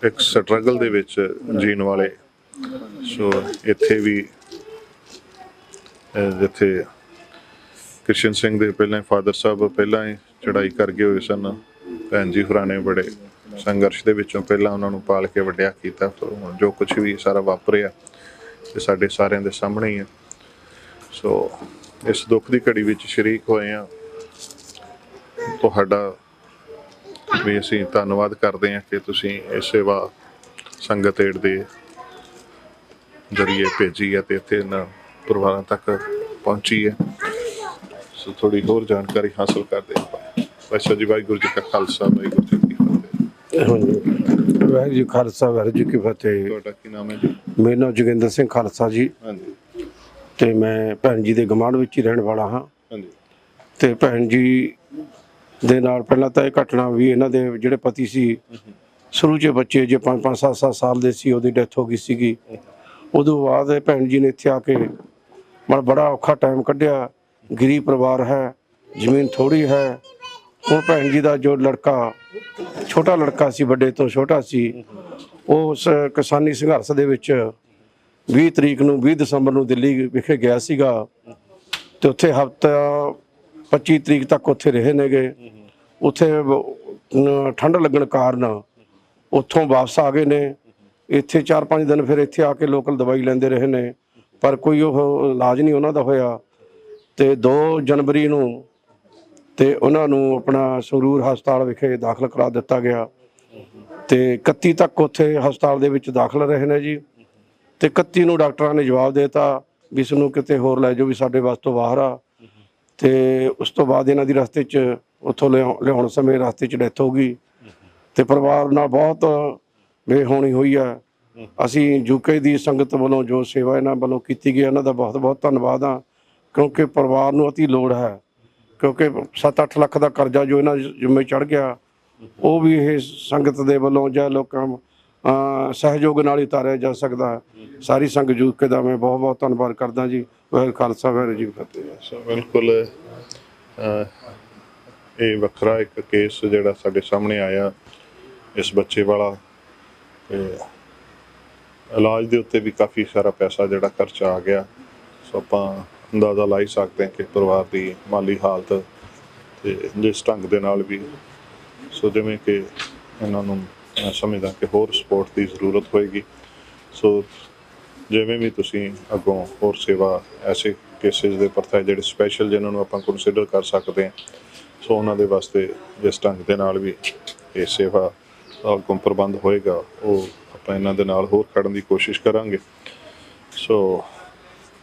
ਇੱਕ ਸਟਰਗਲ ਦੇ ਵਿੱਚ ਜੀਣ ਵਾਲੇ। ਸੋ ਇੱਥੇ ਵੀ ਜਿੱਥੇ ਕ੍ਰਿਸ਼ਨ ਸਿੰਘ ਦੇ ਪਹਿਲਾਂ ਫਾਦਰ ਸਾਹਿਬ ਪਹਿਲਾਂ ਹੀ ਚੜ੍ਹਾਈ ਕਰ ਗਏ ਹੋਏ ਸਨ, ਭੈਣ ਜੀ ਹੋਰਾਂ ਨੇ ਬੜੇ ਸੰਘਰਸ਼ ਦੇ ਵਿੱਚੋਂ ਪਹਿਲਾਂ ਉਹਨਾਂ ਨੂੰ ਪਾਲ ਕੇ ਵੱਡਿਆ ਕੀਤਾ। ਹੁਣ ਜੋ ਕੁਛ ਵੀ ਸਾਰਾ ਵਾਪਰਿਆ ਤੇ ਸਾਡੇ ਸਾਰਿਆਂ ਦੇ ਸਾਹਮਣੇ ਹੀ ਹੈ। ਸੋ ਇਸ ਦੁੱਖ ਦੀ ਘੜੀ ਵਿੱਚ ਸ਼ਰੀਕ ਹੋਏ ਹਾਂ। ਤੁਹਾਡਾ ਵੀ ਅਸੀਂ ਧੰਨਵਾਦ ਕਰਦੇ ਹਾਂ ਕਿ ਤੁਸੀਂ ਇਹ ਸੇਵਾ ਸੰਗਤ ਏਡ ਦੇ ਜ਼ਰੀਏ ਭੇਜੀ ਹੈ ਤੇ ਇੱਥੇ ਇਹਨਾਂ ਪਰਿਵਾਰਾਂ ਤੱਕ ਪਹੁੰਚੀ ਹੈ। ਸੋ ਥੋੜ੍ਹੀ ਹੋਰ ਜਾਣਕਾਰੀ ਹਾਸਲ ਕਰਦੇ ਹਾਂ। ਵੈਸੇ ਜੀ ਵਾਹਿਗੁਰੂ ਜੀ ਕਾ ਖਾਲਸਾ, ਵਾਹਿਗੁਰੂ ਜੀ ਕੀ ਫਤਿਹ। ਵਾਹਿਗੁਰੂ ਜੀ ਖਾਲਸਾ, ਵਾਹਿਗੁਰੂ ਜੀ ਕੀ ਫਤਿਹ। ਤੁਹਾਡਾ ਕੀ ਨਾਮ ਹੈ ਜੀ? ਮੇਰਾ ਨਾਮ ਜੋਗਿੰਦਰ ਸਿੰਘ ਖਾਲਸਾ ਜੀ, ਹਾਂਜੀ ਤੇ ਮੈਂ ਭੈਣ ਜੀ ਦੇ ਗੁਆਂਢ ਵਿੱਚ ਹੀ ਰਹਿਣ ਵਾਲਾ ਹਾਂ। ਹਾਂਜੀ ਤੇ ਭੈਣ ਜੀ ਦੇ ਨਾਲ ਪਹਿਲਾਂ ਤਾਂ ਇਹ ਘਟਨਾ ਵੀ, ਇਹਨਾਂ ਦੇ ਜਿਹੜੇ ਪਤੀ ਸੀ ਸ਼ੁਰੂ 'ਚ ਬੱਚੇ ਜੇ 5-5 7-7 ਸਾਲ ਦੇ ਸੀ, ਉਹਦੀ ਡੈਥ ਹੋ ਗਈ ਸੀਗੀ। ਉਦੋਂ ਬਾਅਦ ਭੈਣ ਜੀ ਨੇ ਇੱਥੇ ਆ ਕੇ ਬੜਾ ਔਖਾ ਟਾਈਮ ਕੱਢਿਆ। ਗਰੀਬ ਪਰਿਵਾਰ ਹੈ, ਜ਼ਮੀਨ ਥੋੜ੍ਹੀ ਹੈ। ਉਹ ਭੈਣ ਜੀ ਦਾ ਜੋ ਲੜਕਾ, ਛੋਟਾ ਲੜਕਾ ਸੀ, ਵੱਡੇ ਤੋਂ ਛੋਟਾ ਸੀ, ਉਹ ਉਸ ਕਿਸਾਨੀ ਸੰਘਰਸ਼ ਦੇ ਵਿੱਚ 20 ਤਰੀਕ ਨੂੰ 20 ਦਸੰਬਰ ਨੂੰ ਦਿੱਲੀ ਵਿਖੇ ਗਿਆ ਸੀਗਾ ਤੇ ਉੱਥੇ ਹਫ਼ਤਾ 25 ਤਰੀਕ ਤੱਕ ਉੱਥੇ ਰਹੇ ਨੇਗੇ। ਉੱਥੇ ਠੰਡ ਲੱਗਣ ਕਾਰਨ ਉੱਥੋਂ ਵਾਪਸ ਆ ਗਏ ਨੇ। ਇੱਥੇ 4-5 ਦਿਨ ਫਿਰ ਇੱਥੇ ਆ ਕੇ ਲੋਕਲ ਦਵਾਈ ਲੈਂਦੇ ਰਹੇ ਨੇ, ਪਰ ਕੋਈ ਉਹ ਇਲਾਜ ਨਹੀਂ ਉਹਨਾਂ ਦਾ ਹੋਇਆ। ਤੇ 2 ਜਨਵਰੀ ਨੂੰ ਤੇ ਉਹਨਾਂ ਨੂੰ ਆਪਣਾ ਸੰਗਰੂਰ ਹਸਪਤਾਲ ਵਿਖੇ ਦਾਖਲ ਕਰਾ ਦਿੱਤਾ ਗਿਆ ਤੇ 31 ਤੱਕ ਉੱਥੇ ਹਸਪਤਾਲ ਦੇ ਵਿੱਚ ਦਾਖਲ ਰਹੇ ਨੇ ਜੀ। ਤੇ 31 ਨੂੰ ਡਾਕਟਰਾਂ ਨੇ ਜਵਾਬ ਦੇ ਦਿੱਤਾ ਵੀ ਇਸ ਨੂੰ ਕਿਤੇ ਹੋਰ ਲੈ ਜਾਓ, ਵੀ ਸਾਡੇ ਵੱਸ ਤੋਂ ਬਾਹਰ ਆ। ਤੇ ਉਸ ਤੋਂ ਬਾਅਦ ਇਹਨਾਂ ਦੀ ਰਸਤੇ 'ਚ ਉੱਥੋਂ ਲਿਆਉਣ ਸਮੇਂ ਰਸਤੇ 'ਚ ਡੈਥ ਹੋ ਗਈ। ਤੇ ਪਰਿਵਾਰ ਨਾਲ ਬਹੁਤ ਬੇਹੋਣੀ ਹੋਈ ਆ। ਅਸੀਂ ਯੂਕੇ ਦੀ ਸੰਗਤ ਵੱਲੋਂ ਜੋ ਸੇਵਾ ਇਹਨਾਂ ਵੱਲੋਂ ਕੀਤੀ ਗਈ, ਇਹਨਾਂ ਦਾ ਬਹੁਤ ਬਹੁਤ ਧੰਨਵਾਦ ਆ, ਕਿਉਂਕਿ ਪਰਿਵਾਰ ਨੂੰ ਅਤੀ ਲੋੜ ਹੈ। ਕਿਉਂਕਿ 7-8 ਲੱਖ ਦਾ ਕਰਜ਼ਾ ਜੋ ਇਹਨਾਂ ਜ਼ਿੰਮੇ ਚੜ੍ਹ ਗਿਆ, ਉਹ ਵੀ ਇਹ ਸੰਗਤ ਦੇ ਵੱਲੋਂ ਜਾਂ ਲੋਕਾਂ ਸਹਿਯੋਗ ਨਾਲ ਹੀ ਉਤਾਰਿਆ ਜਾ ਸਕਦਾ। ਸਾਰੀ ਸੰਗਤ ਯੂਕੇ ਦਾ ਮੈਂ ਬਹੁਤ ਬਹੁਤ ਧੰਨਵਾਦ ਕਰਦਾ ਜੀ। ਵਾਹਿਗੁਰੂ ਖਾਲਸਾ, ਵਾਹਿਗੁਰੂ ਜੀ ਕੀ ਫਤਿਹ। ਸੋ ਬਿਲਕੁਲ ਇਹ ਵੱਖਰਾ ਇੱਕ ਕੇਸ ਜਿਹੜਾ ਸਾਡੇ ਸਾਹਮਣੇ ਆਇਆ ਇਸ ਬੱਚੇ ਵਾਲਾ, ਤੇ ਇਲਾਜ ਦੇ ਉੱਤੇ ਵੀ ਕਾਫੀ ਸਾਰਾ ਪੈਸਾ ਜਿਹੜਾ ਖਰਚਾ ਆ ਗਿਆ। ਸੋ ਆਪਾਂ ਅੰਦਾਜ਼ਾ ਲਾ ਹੀ ਸਕਦੇ ਹਾਂ ਕਿ ਪਰਿਵਾਰ ਦੀ ਮਾਲੀ ਹਾਲਤ ਤੇ ਜਿਸ ਢੰਗ ਦੇ ਨਾਲ ਵੀ, ਸੋ ਜਿਵੇਂ ਕਿ ਇਹਨਾਂ ਨੂੰ ਮੈਂ ਸਮਝਦਾ ਕਿ ਹੋਰ ਸਪੋਰਟ ਦੀ ਜ਼ਰੂਰਤ ਹੋਏਗੀ। ਸੋ ਜਿਵੇਂ ਵੀ ਤੁਸੀਂ ਅੱਗੋਂ ਹੋਰ ਸੇਵਾ ਐਸੇ ਕੇਸਿਸ ਦੇ ਪਰਤਾ ਜਿਹੜੇ ਸਪੈਸ਼ਲ ਜਿਹਨਾਂ ਨੂੰ ਆਪਾਂ ਕੰਸੀਡਰ ਕਰ ਸਕਦੇ ਹਾਂ, ਸੋ ਉਹਨਾਂ ਦੇ ਵਾਸਤੇ ਜਿਸ ਢੰਗ ਦੇ ਨਾਲ ਵੀ ਇਹ ਸੇਵਾ ਅੱਗੋਂ ਪ੍ਰਬੰਧ ਹੋਏਗਾ ਉਹ ਆਪਾਂ ਇਹਨਾਂ ਦੇ ਨਾਲ ਹੋਰ ਖੜਨ ਦੀ ਕੋਸ਼ਿਸ਼ ਕਰਾਂਗੇ। ਸੋ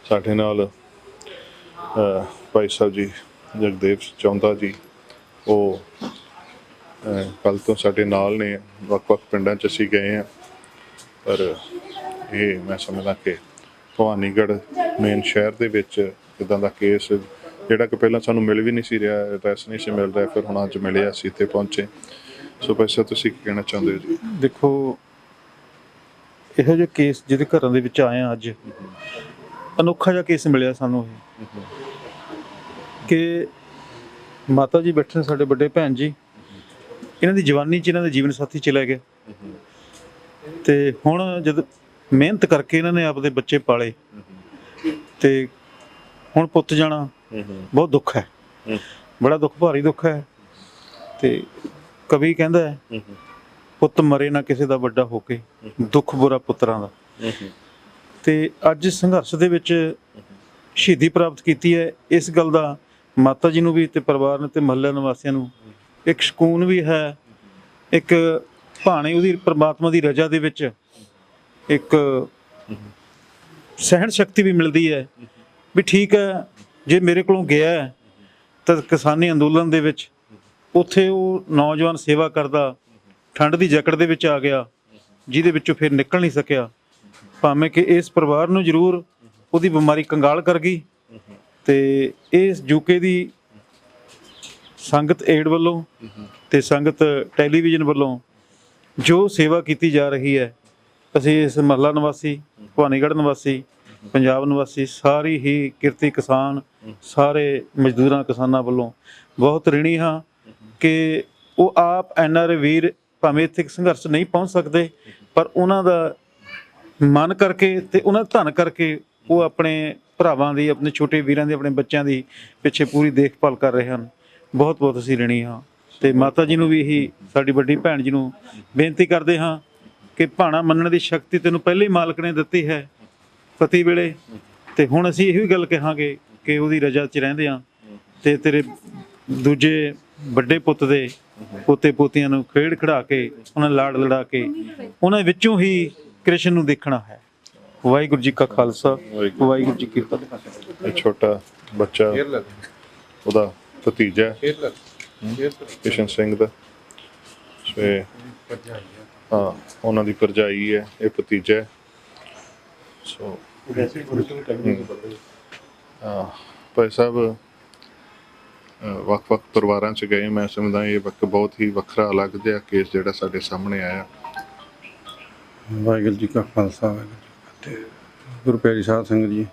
ਸਾਡੇ ਨਾਲ ਭਾਈ ਸਾਹਿਬ ਜੀ ਜਗਦੇਵ ਚੌਂਦਾ ਜੀ ਉਹ ਕੱਲ੍ਹ ਤੋਂ ਸਾਡੇ ਨਾਲ ਨੇ। ਵੱਖ-ਵੱਖ ਪਿੰਡਾਂ 'ਚ ਅਸੀਂ ਗਏ ਹਾਂ, ਪਰ ਇਹ ਮੈਂ ਸਮਝਦਾ ਕਿ ਭਵਾਨੀਗੜ੍ਹ ਮੇਨ ਸ਼ਹਿਰ ਦੇ ਵਿੱਚ ਇੱਦਾਂ ਦਾ ਕੇਸ ਜਿਹੜਾ ਕਿ ਪਹਿਲਾਂ ਸਾਨੂੰ ਮਿਲ ਵੀ ਨਹੀਂ ਸੀ ਰਿਹਾ, ਐਡਰੈਸ ਨਹੀਂ ਸੀ ਮਿਲ ਰਿਹਾ, ਫਿਰ ਹੁਣ ਅੱਜ ਮਿਲਿਆ, ਅਸੀਂ ਇੱਥੇ ਪਹੁੰਚੇ। ਸੋ ਭਾਈ ਸਾਹਿਬ ਤੁਸੀਂ ਕੀ ਕਹਿਣਾ ਚਾਹੁੰਦੇ ਹੋ ਜੀ? ਦੇਖੋ, ਇਹੋ ਜਿਹੇ ਕੇਸ ਜਿਹਦੇ ਘਰਾਂ ਦੇ ਵਿੱਚ ਆਏ ਆ ਅੱਜ, ਅਨੋਖਾ ਜਿਹਾ ਕੇਸ ਮਿਲਿਆ ਸਾਨੂੰ ਇਹ ਕਿ ਮਾਤਾ ਜੀ ਬੈਠੇ ਨੇ, ਸਾਡੇ ਵੱਡੇ ਭੈਣ ਜੀ, ਇਹਨਾਂ ਦੀ ਜਵਾਨੀ 'ਚ ਇਹਨਾਂ ਦੇ ਜੀਵਨ ਸਾਥੀ ਚਲੇ ਗਏ ਤੇ ਹੁਣ ਜਦ ਮਿਹਨਤ ਕਰਕੇ ਇਹਨਾਂ ਨੇ ਆਪਦੇ ਬੱਚੇ ਪਾਲੇ ਤੇ ਹੁਣ ਪੁੱਤ ਜਾਣਾ ਬਹੁਤ ਦੁੱਖ ਹੈ, ਬੜਾ ਦੁੱਖ, ਭਾਰੀ ਦੁੱਖ ਹੈ। ਤੇ ਕਵੀ ਕਹਿੰਦਾ ਹੈ, ਪੁੱਤ ਮਰੇ ਨਾ ਕਿਸੇ ਦਾ ਵੱਡਾ ਹੋ ਕੇ, ਦੁੱਖ ਬੁਰਾ ਪੁੱਤਰਾਂ ਦਾ। ਤੇ ਅੱਜ ਸੰਘਰਸ਼ ਦੇ ਵਿੱਚ ਸ਼ਹੀਦੀ ਪ੍ਰਾਪਤ ਕੀਤੀ ਹੈ। ਇਸ ਗੱਲ ਦਾ ਮਾਤਾ ਜੀ ਨੂੰ ਵੀ ਤੇ ਪਰਿਵਾਰ ਨੂੰ ਤੇ ਮਹੱਲੇ ਨਿਵਾਸੀਆਂ ਨੂੰ ਇੱਕ ਸਕੂਨ ਵੀ ਹੈ, ਇੱਕ ਭਾਣੇ ਉਹਦੀ ਪ੍ਰਮਾਤਮਾ ਦੀ ਰਜ਼ਾ ਦੇ ਵਿੱਚ ਇੱਕ ਸਹਿਣ ਸ਼ਕਤੀ ਵੀ ਮਿਲਦੀ ਹੈ ਵੀ ਠੀਕ ਹੈ, ਜੇ ਮੇਰੇ ਕੋਲੋਂ ਗਿਆ ਤਾਂ ਕਿਸਾਨੀ ਅੰਦੋਲਨ ਦੇ ਵਿੱਚ ਉੱਥੇ ਉਹ ਨੌਜਵਾਨ ਸੇਵਾ ਕਰਦਾ ਠੰਡ ਦੀ ਜੈਕਟ ਦੇ ਵਿੱਚ ਆ ਗਿਆ, ਜਿਹਦੇ ਵਿੱਚੋਂ ਫਿਰ ਨਿਕਲ ਨਹੀਂ ਸਕਿਆ, ਭਾਵੇਂ ਕਿ ਇਸ ਪਰਿਵਾਰ ਨੂੰ ਜ਼ਰੂਰ ਉਹਦੀ ਬਿਮਾਰੀ ਕੰਗਾਲ ਕਰ ਗਈ। ਤੇ ਇਸ ਯੂਕੇ ਦੀ ਸੰਗਤ ਏਡ ਵੱਲੋਂ ਤੇ ਸੰਗਤ ਟੈਲੀਵਿਜ਼ਨ ਵੱਲੋਂ ਜੋ ਸੇਵਾ ਕੀਤੀ ਜਾ ਰਹੀ ਹੈ, ਅਸੀਂ ਇਸ ਮਹੱਲਾ ਨਿਵਾਸੀ, ਭਵਾਨੀਗੜ੍ਹ ਨਿਵਾਸੀ, ਪੰਜਾਬ ਨਿਵਾਸੀ, ਸਾਰੀ ਹੀ ਕਿਰਤੀ ਕਿਸਾਨ, ਸਾਰੇ ਮਜ਼ਦੂਰਾਂ ਕਿਸਾਨਾਂ ਵੱਲੋਂ ਬਹੁਤ ਰਿਣੀ ਹਾਂ ਕਿ ਉਹ ਆਪ NRA ਵੀਰ ਭਾਵੇਂ ਇੱਥੇ ਸੰਘਰਸ਼ ਨਹੀਂ ਪਹੁੰਚ ਸਕਦੇ, ਪਰ ਉਹਨਾਂ ਦਾ ਮਨ ਕਰਕੇ ਤੇ ਉਹਨਾਂ ਦਾ ਧਨ ਕਰਕੇ ਉਹ ਆਪਣੇ ਭਰਾਵਾਂ ਦੀ, ਆਪਣੇ ਛੋਟੇ ਵੀਰਾਂ ਦੀ, ਆਪਣੇ ਬੱਚਿਆਂ ਦੀ ਪਿੱਛੇ ਪੂਰੀ ਦੇਖਭਾਲ ਕਰ ਰਹੇ ਹਨ। ਬਹੁਤ ਬਹੁਤ ਅਸੀਂ ਰਿਣੀ ਹਾਂ। ਤੇ ਮਾਤਾ ਜੀ ਨੂੰ ਵੀ ਇਹੀ, ਸਾਡੀ ਵੱਡੀ ਭੈਣ ਜੀ ਨੂੰ ਬੇਨਤੀ ਕਰਦੇ ਹਾਂ ਕਿ ਭਾਣਾ ਮੰਨਣ ਦੀ ਸ਼ਕਤੀ ਤੈਨੂੰ ਪਹਿਲੇ ਹੀ ਮਾਲਕ ਨੇ ਦਿੱਤੀ ਹੈ ਪਤੀ ਵੇਲੇ, ਤੇ ਹੁਣ ਅਸੀਂ ਇਹੋ ਗੱਲ ਕਹਾਂਗੇ ਕਿ ਉਹਦੀ ਰਜ਼ਾ 'ਚ ਰਹਿੰਦੇ ਹਾਂ ਤੇ ਤੇਰੇ ਦੂਜੇ ਵੱਡੇ ਪੁੱਤ ਦੇ ਪੋਤੇ ਪੋਤੀਆਂ ਨੂੰ ਖੇਡ ਖਿਡਾ ਕੇ, ਉਹਨਾਂ ਲਾੜ ਲੜਾ ਕੇ, ਉਹਨਾਂ ਵਿੱਚੋਂ ਹੀ ਕ੍ਰਿਸ਼ਨ ਨੂੰ ਦੇਖਣਾ ਹੈ। ਵਾਹਿਗੁਰੂ ਜੀ ਕਾ ਖਾਲਸਾ, ਵਾਹਿਗੁਰੂ ਜੀ ਕੀ ਫਤਿਹ। ਇਹ ਛੋਟਾ ਬੱਚਾ ਉਹਦਾ ਭਤੀਜਾ ਕਿਸ਼ਨ ਸਿੰਘ ਦਾ, ਹਾਂ ਉਹਨਾਂ ਦੀ ਭਰਜਾਈ ਹੈ, ਇਹ ਭਤੀਜਾ ਹੈ। ਸੋ ਭਾਈ ਸਾਹਿਬ ਵੱਖ-ਵੱਖ ਪਰਿਵਾਰਾਂ 'ਚ ਗਏ, ਮੈਂ ਸਮਝਦਾ ਇਹ ਵਕਤ ਬਹੁਤ ਹੀ ਵੱਖਰਾ ਅਲੱਗ ਜਿਹਾ ਕੇਸ ਜਿਹੜਾ ਸਾਡੇ ਸਾਹਮਣੇ ਆਇਆ। ਵਾਹਿਗੁਰੂ ਜੀ ਕਾ ਖਾਲਸਾ, ਵਾਹਿਗੁਰੂ ਜੀ ਕੀ ਫਤਿਹ। ਗੁਰੂ ਪਿਆਰੀ ਸਾਧ ਸੰਗਤ ਜੀ,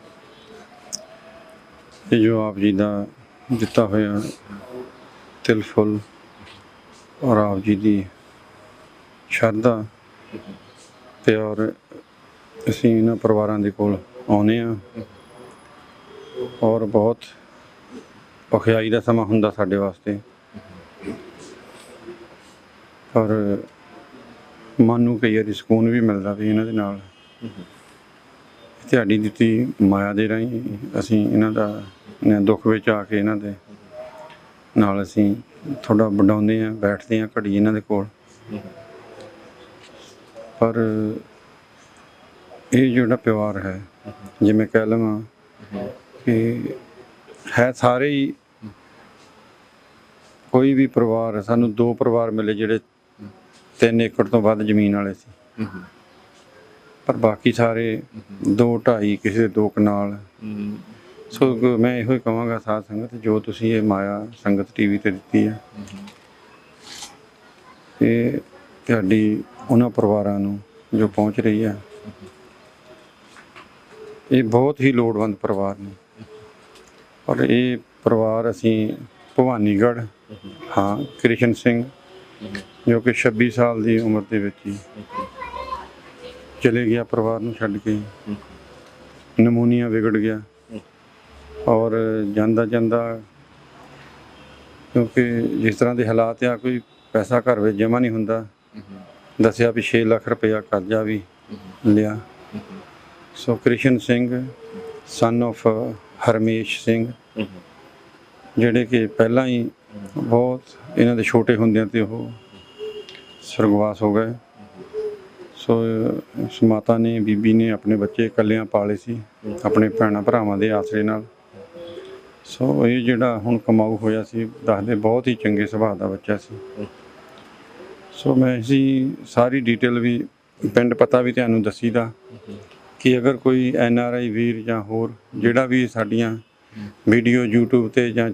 ਇਹ ਜੋ ਆਪ ਜੀ ਦਾ ਦਿੱਤਾ ਹੋਇਆ ਤਿਲ ਫੁੱਲ ਔਰ ਆਪ ਜੀ ਦੀ ਸ਼ਰਧਾ ਤੇ ਔਰ ਅਸੀਂ ਇਹਨਾਂ ਪਰਿਵਾਰਾਂ ਦੇ ਕੋਲ ਆਉਂਦੇ ਹਾਂ ਔਰ ਬਹੁਤ ਔਖਿਆਈ ਦਾ ਸਮਾਂ ਹੁੰਦਾ ਸਾਡੇ ਵਾਸਤੇ, ਪਰ ਮਨ ਨੂੰ ਕਈ ਵਾਰੀ ਸਕੂਨ ਵੀ ਮਿਲਦਾ ਵੀ ਇਹਨਾਂ ਦੇ ਨਾਲ ਤੁਹਾਡੀ ਦਿੱਤੀ ਮਾਇਆ ਦੇ ਰਾਹੀਂ ਅਸੀਂ ਇਹਨਾਂ ਦਾ ਦੁੱਖ ਵਿੱਚ ਆ ਕੇ ਇਹਨਾਂ ਦੇ ਨਾਲ ਅਸੀਂ ਥੋੜ੍ਹਾ ਵਡਾਉਂਦੇ ਹਾਂ, ਬੈਠਦੇ ਹਾਂ ਘੜੀ ਇਹਨਾਂ ਦੇ ਕੋਲ। ਪਰ ਇਹ ਜਿਹੜਾ ਪਿਆਰ ਹੈ, ਜਿਵੇਂ ਕਹਿ ਲਵਾਂ ਕਿ ਹੈ ਸਾਰੇ ਹੀ, ਕੋਈ ਵੀ ਪਰਿਵਾਰ, ਸਾਨੂੰ 2 ਪਰਿਵਾਰ ਮਿਲੇ ਜਿਹੜੇ 3 ਏਕੜ ਤੋਂ ਵੱਧ ਜ਼ਮੀਨ ਵਾਲੇ ਸੀ, ਪਰ ਬਾਕੀ ਸਾਰੇ 2-2.5 ਕਿਸੇ 2 ਕਨਾਲ। ਸੋ ਮੈਂ ਇਹੋ ਹੀ ਕਹਾਂਗਾ ਸਾਧ ਸੰਗਤ, ਜੋ ਤੁਸੀਂ ਇਹ ਮਾਇਆ ਸੰਗਤ TV ਤੇ ਦਿੱਤੀ ਹੈ, ਇਹ ਤੁਹਾਡੀ ਉਹਨਾਂ ਪਰਿਵਾਰਾਂ ਨੂੰ ਜੋ ਪਹੁੰਚ ਰਹੀ ਹੈ, ਇਹ ਬਹੁਤ ਹੀ ਲੋੜਵੰਦ ਪਰਿਵਾਰ ਨੇ। ਔਰ ਇਹ ਪਰਿਵਾਰ ਅਸੀਂ ਭਵਾਨੀਗੜ੍ਹ, ਹਾਂ ਕ੍ਰਿਸ਼ਨ ਸਿੰਘ ਜੋ ਕਿ 26 ਸਾਲ ਦੀ ਉਮਰ ਦੇ ਵਿੱਚ ਹੀ ਚਲੇ ਗਿਆ ਪਰਿਵਾਰ ਨੂੰ ਛੱਡ ਕੇ, ਨਮੂਨੀਆ ਵਿਗੜ ਗਿਆ ਔਰ ਜਾਂਦਾ ਜਾਂਦਾ, ਕਿਉਂਕਿ ਜਿਸ ਤਰ੍ਹਾਂ ਦੇ ਹਾਲਾਤ ਆ, ਕੋਈ ਪੈਸਾ ਘਰ ਵਿੱਚ ਜਮ੍ਹਾਂ ਨਹੀਂ ਹੁੰਦਾ, ਦੱਸਿਆ ਵੀ 6 ਲੱਖ ਰੁਪਇਆ ਕਰਜ਼ਾ ਵੀ ਲਿਆ। ਸੋ ਕ੍ਰਿਸ਼ਨ ਸਿੰਘ ਸਨ ਆਫ ਹਰਮੇਸ਼ ਸਿੰਘ, ਜਿਹੜੇ ਕਿ ਪਹਿਲਾਂ ਹੀ ਬਹੁਤ ਇਹਨਾਂ ਦੇ ਛੋਟੇ ਹੁੰਦਿਆਂ ਤੇ ਉਹ स्वर्गवास हो गए। ਸੋ ਇਸ ਮਾਤਾ ਨੇ ਬੀਬੀ ਨੇ ਆਪਣੇ ਬੱਚੇ ਇਕੱਲਿਆਂ ਪਾਲੇ ਸੀ ਆਪਣੇ ਭੈਣਾਂ ਭਰਾਵਾਂ ਦੇ ਆਸਰੇ ਨਾਲ। ਸੋ ਇਹ ਜਿਹੜਾ ਹੁਣ ਕਮਾਊ ਹੋਇਆ ਸੀ, ਦੱਸਦੇ ਬਹੁਤ ਹੀ ਚੰਗੇ ਸੁਭਾਅ ਦਾ ਬੱਚਾ ਸੀ। ਸੋ ਮੈਂ ਇਸੀ ਸਾਰੀ ਡਿਟੇਲ ਵੀ ਪਿੰਡ ਪਤਾ ਵੀ ਤੁਹਾਨੂੰ ਦੱਸੀਦਾ ਕਿ ਅਗਰ ਕੋਈ NRI ਵੀਰ ਜਾਂ ਹੋਰ ਜਿਹੜਾ ਵੀ ਸਾਡੀਆਂ ਵੀਡੀਓ YouTube ਤੇ ਜਾਂ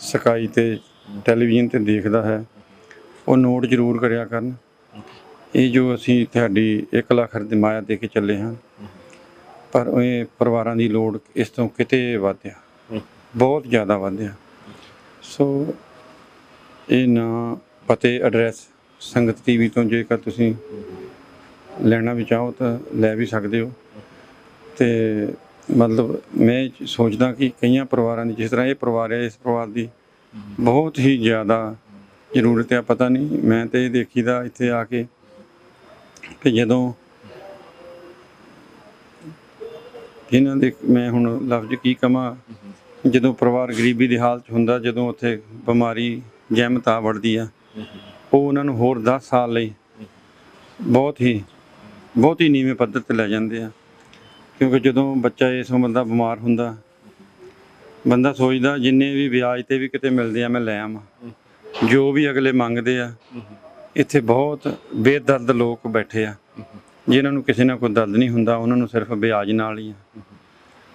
ਸਕਾਈ ਤੇ ਟੈਲੀਵਿਜ਼ਨ ਤੇ ਦੇਖਦਾ ਹੈ, ਉਹ ਨੋਟ ਜ਼ਰੂਰ ਕਰਿਆ ਕਰਨ। ਇਹ ਜੋ ਅਸੀਂ ਤੁਹਾਡੀ 1 ਲੱਖ ਦੀ ਮਾਇਆ ਦੇ ਕੇ ਚੱਲੇ ਹਾਂ, ਪਰ ਇਹ ਪਰਿਵਾਰਾਂ ਦੀ ਲੋੜ ਇਸ ਤੋਂ ਕਿਤੇ ਵਧਿਆ, ਬਹੁਤ ਜ਼ਿਆਦਾ ਵਧਿਆ। ਸੋ ਇਹ ਨਾਂ ਪਤੇ ਐਡਰੈਸ ਸੰਗਤ TV ਤੋਂ ਜੇਕਰ ਤੁਸੀਂ ਲੈਣਾ ਵੀ ਚਾਹੋ ਤਾਂ ਲੈ ਵੀ ਸਕਦੇ ਹੋ। ਤੇ ਮਤਲਬ ਮੈਂ ਸੋਚਦਾ ਕਿ ਕਈਆਂ ਪਰਿਵਾਰਾਂ ਦੀ ਜਿਸ ਤਰ੍ਹਾਂ ਇਹ ਪਰਿਵਾਰ ਹੈ, ਇਸ ਪਰਿਵਾਰ ਦੀ ਬਹੁਤ ਹੀ ਜ਼ਿਆਦਾ ਜ਼ਰੂਰਤ ਹੈ। ਪਤਾ ਨਹੀਂ, ਮੈਂ ਤਾਂ ਇਹ ਦੇਖੀਦਾ ਇੱਥੇ ਆ ਕੇ ਕਿ ਜਦੋਂ ਇਹਨਾਂ ਦੇ, ਮੈਂ ਹੁਣ ਲਫ਼ਜ਼ ਕੀ ਕਵਾਂ, ਜਦੋਂ ਪਰਿਵਾਰ ਗਰੀਬੀ ਦੀ ਹਾਲਤ 'ਚ ਹੁੰਦਾ, ਜਦੋਂ ਉੱਥੇ ਬਿਮਾਰੀ ਜਹਿਮਤ ਆ ਵੜਦੀ ਆ, ਉਹ ਉਹਨਾਂ ਨੂੰ ਹੋਰ 10 ਸਾਲ ਲਈ ਬਹੁਤ ਹੀ ਨੀਵੇਂ ਪੱਧਰ 'ਤੇ ਲੈ ਜਾਂਦੇ ਆ। ਕਿਉਂਕਿ ਜਦੋਂ ਬੱਚਾ ਇਸ ਉਮਰ ਦਾ ਬਿਮਾਰ ਹੁੰਦਾ, ਬੰਦਾ ਸੋਚਦਾ ਜਿੰਨੇ ਵੀ ਵਿਆਜ 'ਤੇ ਵੀ ਕਿਤੇ ਮਿਲਦੇ ਆ ਮੈਂ ਲੈ ਆਵਾਂ। ਜੋ ਵੀ ਅਗਲੇ ਮੰਗਦੇ ਆ, ਇੱਥੇ ਬਹੁਤ ਬੇਦਰਦ ਲੋਕ ਬੈਠੇ ਆ ਜਿਨ੍ਹਾਂ ਨੂੰ ਕਿਸੇ ਨਾਲ ਕੋਈ ਦਰਦ ਨਹੀਂ ਹੁੰਦਾ, ਉਹਨਾਂ ਨੂੰ ਸਿਰਫ ਵਿਆਜ ਨਾਲ ਹੀ ਆ।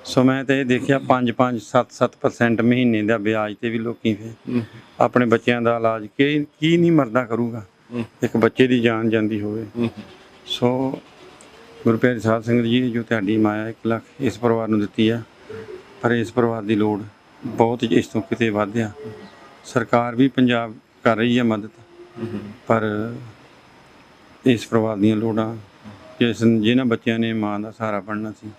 ਸੋ ਮੈਂ ਤਾਂ ਇਹ ਦੇਖਿਆ 5-5, 7-7% ਮਹੀਨੇ ਦਾ ਵਿਆਜ 'ਤੇ ਵੀ ਲੋਕੀ ਫਿਰ ਆਪਣੇ ਬੱਚਿਆਂ ਦਾ ਇਲਾਜ ਕੀ ਨਹੀਂ ਮਰਦਾ ਕਰੂਗਾ, ਇੱਕ ਬੱਚੇ ਦੀ ਜਾਨ ਜਾਂਦੀ ਹੋਵੇ। ਸੋ ਗੁਰੂ ਪਿਆਰੇ ਸਾਧ ਸੰਗਤ ਜੀ, ਜੋ ਤੁਹਾਡੀ ਮਾਇਆ 1 ਲੱਖ ਇਸ ਪਰਿਵਾਰ ਨੂੰ ਦਿੱਤੀ ਆ, ਪਰ ਇਸ ਪਰਿਵਾਰ ਦੀ ਲੋੜ ਬਹੁਤ ਇਸ ਤੋਂ ਕਿਤੇ ਵੱਧ ਆ। ਸਰਕਾਰ ਵੀ ਪੰਜਾਬ ਕਰ ਰਹੀ ਹੈ ਮਦਦ, ਪਰ ਇਸ ਪਰਿਵਾਰ ਦੀਆਂ ਲੋੜਾਂ ਜਿਨ੍ਹਾਂ ਬੱਚਿਆਂ ਨੇ ਮਾਂ ਦਾ ਸਹਾਰਾ ਬਣਨਾ ਸੀ।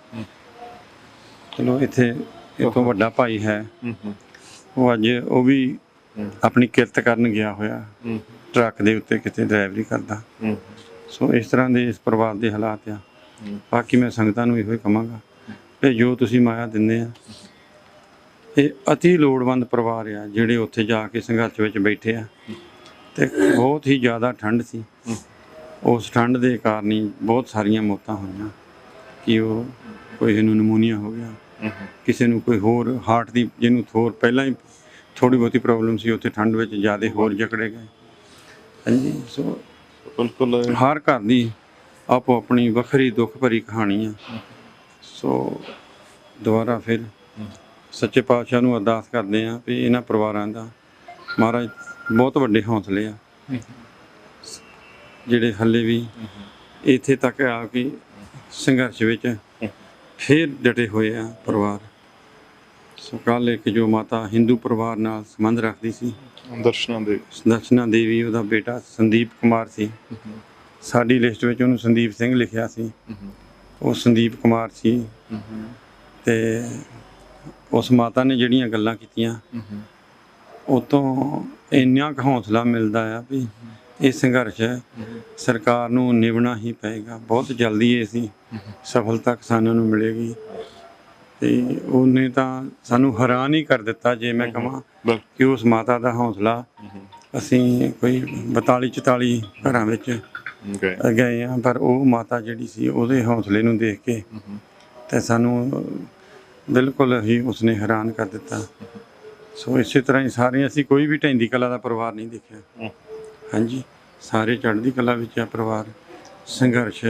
ਚਲੋ ਇੱਥੋਂ ਵੱਡਾ ਭਾਈ ਹੈ, ਉਹ ਅੱਜ ਉਹ ਵੀ ਆਪਣੀ ਕਿਰਤ ਕਰਨ ਗਿਆ ਹੋਇਆ, ਟਰੱਕ ਦੇ ਉੱਤੇ ਕਿਤੇ ਡਰਾਈਵਰੀ ਕਰਦਾ। ਸੋ ਇਸ ਤਰ੍ਹਾਂ ਦੇ ਇਸ ਪਰਿਵਾਰ ਦੇ ਹਾਲਾਤ ਆ। ਬਾਕੀ ਮੈਂ ਸੰਗਤਾਂ ਨੂੰ ਇਹੋ ਹੀ ਕਹਾਂਗਾ ਕਿ ਜੋ ਤੁਸੀਂ ਮਾਇਆ ਦਿੰਦੇ ਆ, ਇਹ ਅਤੀ ਲੋੜਵੰਦ ਪਰਿਵਾਰ ਆ ਜਿਹੜੇ ਉੱਥੇ ਜਾ ਕੇ ਸੰਘਰਸ਼ ਵਿੱਚ ਬੈਠੇ ਆ। ਤੇ ਬਹੁਤ ਹੀ ਜ਼ਿਆਦਾ ਠੰਡ ਸੀ, ਉਸ ਠੰਡ ਦੇ ਕਾਰਨ ਹੀ ਬਹੁਤ ਸਾਰੀਆਂ ਮੌਤਾਂ ਹੋਈਆਂ ਕਿ ਉਹ ਕੋਈ ਨੂੰ ਨਮੂਨੀਆ ਹੋ ਗਿਆ, ਕਿਸੇ ਨੂੰ ਕੋਈ ਹੋਰ ਹਾਰਟ ਦੀ, ਜਿਹਨੂੰ ਹੋਰ ਪਹਿਲਾਂ ਹੀ ਥੋੜ੍ਹੀ ਬਹੁਤੀ ਪ੍ਰੋਬਲਮ ਸੀ, ਉੱਥੇ ਠੰਡ ਵਿੱਚ ਜ਼ਿਆਦਾ ਹੋਰ ਜਕੜੇ ਗਏ। ਹਾਂਜੀ, ਸੋ ਬਿਲਕੁਲ ਹਰ ਘਰ ਦੀ ਆਪੋ ਆਪਣੀ ਵੱਖਰੀ ਦੁੱਖ ਭਰੀ ਕਹਾਣੀ ਆ। ਸੋ ਦੁਬਾਰਾ ਫਿਰ ਸੱਚੇ ਪਾਤਸ਼ਾਹ ਨੂੰ ਅਰਦਾਸ ਕਰਦੇ ਹਾਂ ਵੀ ਇਹਨਾਂ ਪਰਿਵਾਰਾਂ ਦਾ ਮਹਾਰਾਜ ਬਹੁਤ ਵੱਡੇ ਹੌਸਲੇ ਆ, ਜਿਹੜੇ ਹਾਲੇ ਵੀ ਇੱਥੇ ਤੱਕ ਆ ਕੇ ਸੰਘਰਸ਼ ਵਿੱਚ ਫਿਰ ਡਟੇ ਹੋਏ ਆ ਪਰਿਵਾਰ। ਸੋ ਕੱਲ੍ਹ ਇੱਕ ਜੋ ਮਾਤਾ ਹਿੰਦੂ ਪਰਿਵਾਰ ਨਾਲ ਸੰਬੰਧ ਰੱਖਦੀ ਸੀ, ਦਰਸ਼ਨਾ ਦੇਵੀ, ਉਹਦਾ ਬੇਟਾ ਸੰਦੀਪ ਕੁਮਾਰ ਸੀ। ਸਾਡੀ ਲਿਸਟ ਵਿੱਚ ਉਹਨੂੰ ਸੰਦੀਪ ਸਿੰਘ ਲਿਖਿਆ ਸੀ, ਉਹ ਸੰਦੀਪ ਕੁਮਾਰ ਸੀ। ਤੇ ਉਸ ਮਾਤਾ ਨੇ ਜਿਹੜੀਆਂ ਗੱਲਾਂ ਕੀਤੀਆਂ, ਉਹ ਤੋਂ ਇੰਨਾ ਕੁ ਹੌਸਲਾ ਮਿਲਦਾ ਆ ਵੀ ਇਹ ਸੰਘਰਸ਼ ਸਰਕਾਰ ਨੂੰ ਨਿਭਣਾ ਹੀ ਪਏਗਾ। ਬਹੁਤ ਜਲਦੀ ਇਹ ਸਫਲਤਾ ਕਿਸਾਨਾਂ ਨੂੰ ਮਿਲੇਗੀ। ਤੇ ਉਹਨੇ ਤਾਂ ਸਾਨੂੰ ਹੈਰਾਨ ਹੀ ਕਰ ਦਿੱਤਾ, ਜੇ ਮੈਂ ਕਹਾਂ ਕਿ ਉਸ ਮਾਤਾ ਦਾ ਹੌਸਲਾ, ਅਸੀਂ ਕੋਈ 42-44 ਘਰਾਂ ਵਿੱਚ ਗਏ ਹਾਂ, ਪਰ ਉਹ ਮਾਤਾ ਜਿਹੜੀ ਸੀ ਉਹਦੇ ਹੌਸਲੇ ਨੂੰ ਦੇਖ ਕੇ ਤੇ ਸਾਨੂੰ ਬਿਲਕੁਲ ਹੀ ਉਸਨੇ ਹੈਰਾਨ ਕਰ ਦਿੱਤਾ। ਸੋ ਇਸੇ ਤਰ੍ਹਾਂ ਹੀ ਸਾਰੇ, ਅਸੀਂ ਕੋਈ ਵੀ ਢਹਿੰਦੀ ਕਲਾ ਦਾ ਪਰਿਵਾਰ ਨਹੀਂ ਦੇਖਿਆ। ਹਾਂਜੀ, ਸਾਰੇ ਚੜ੍ਹਦੀ ਕਲਾ ਵਿੱਚ ਆ ਪਰਿਵਾਰ, ਸੰਘਰਸ਼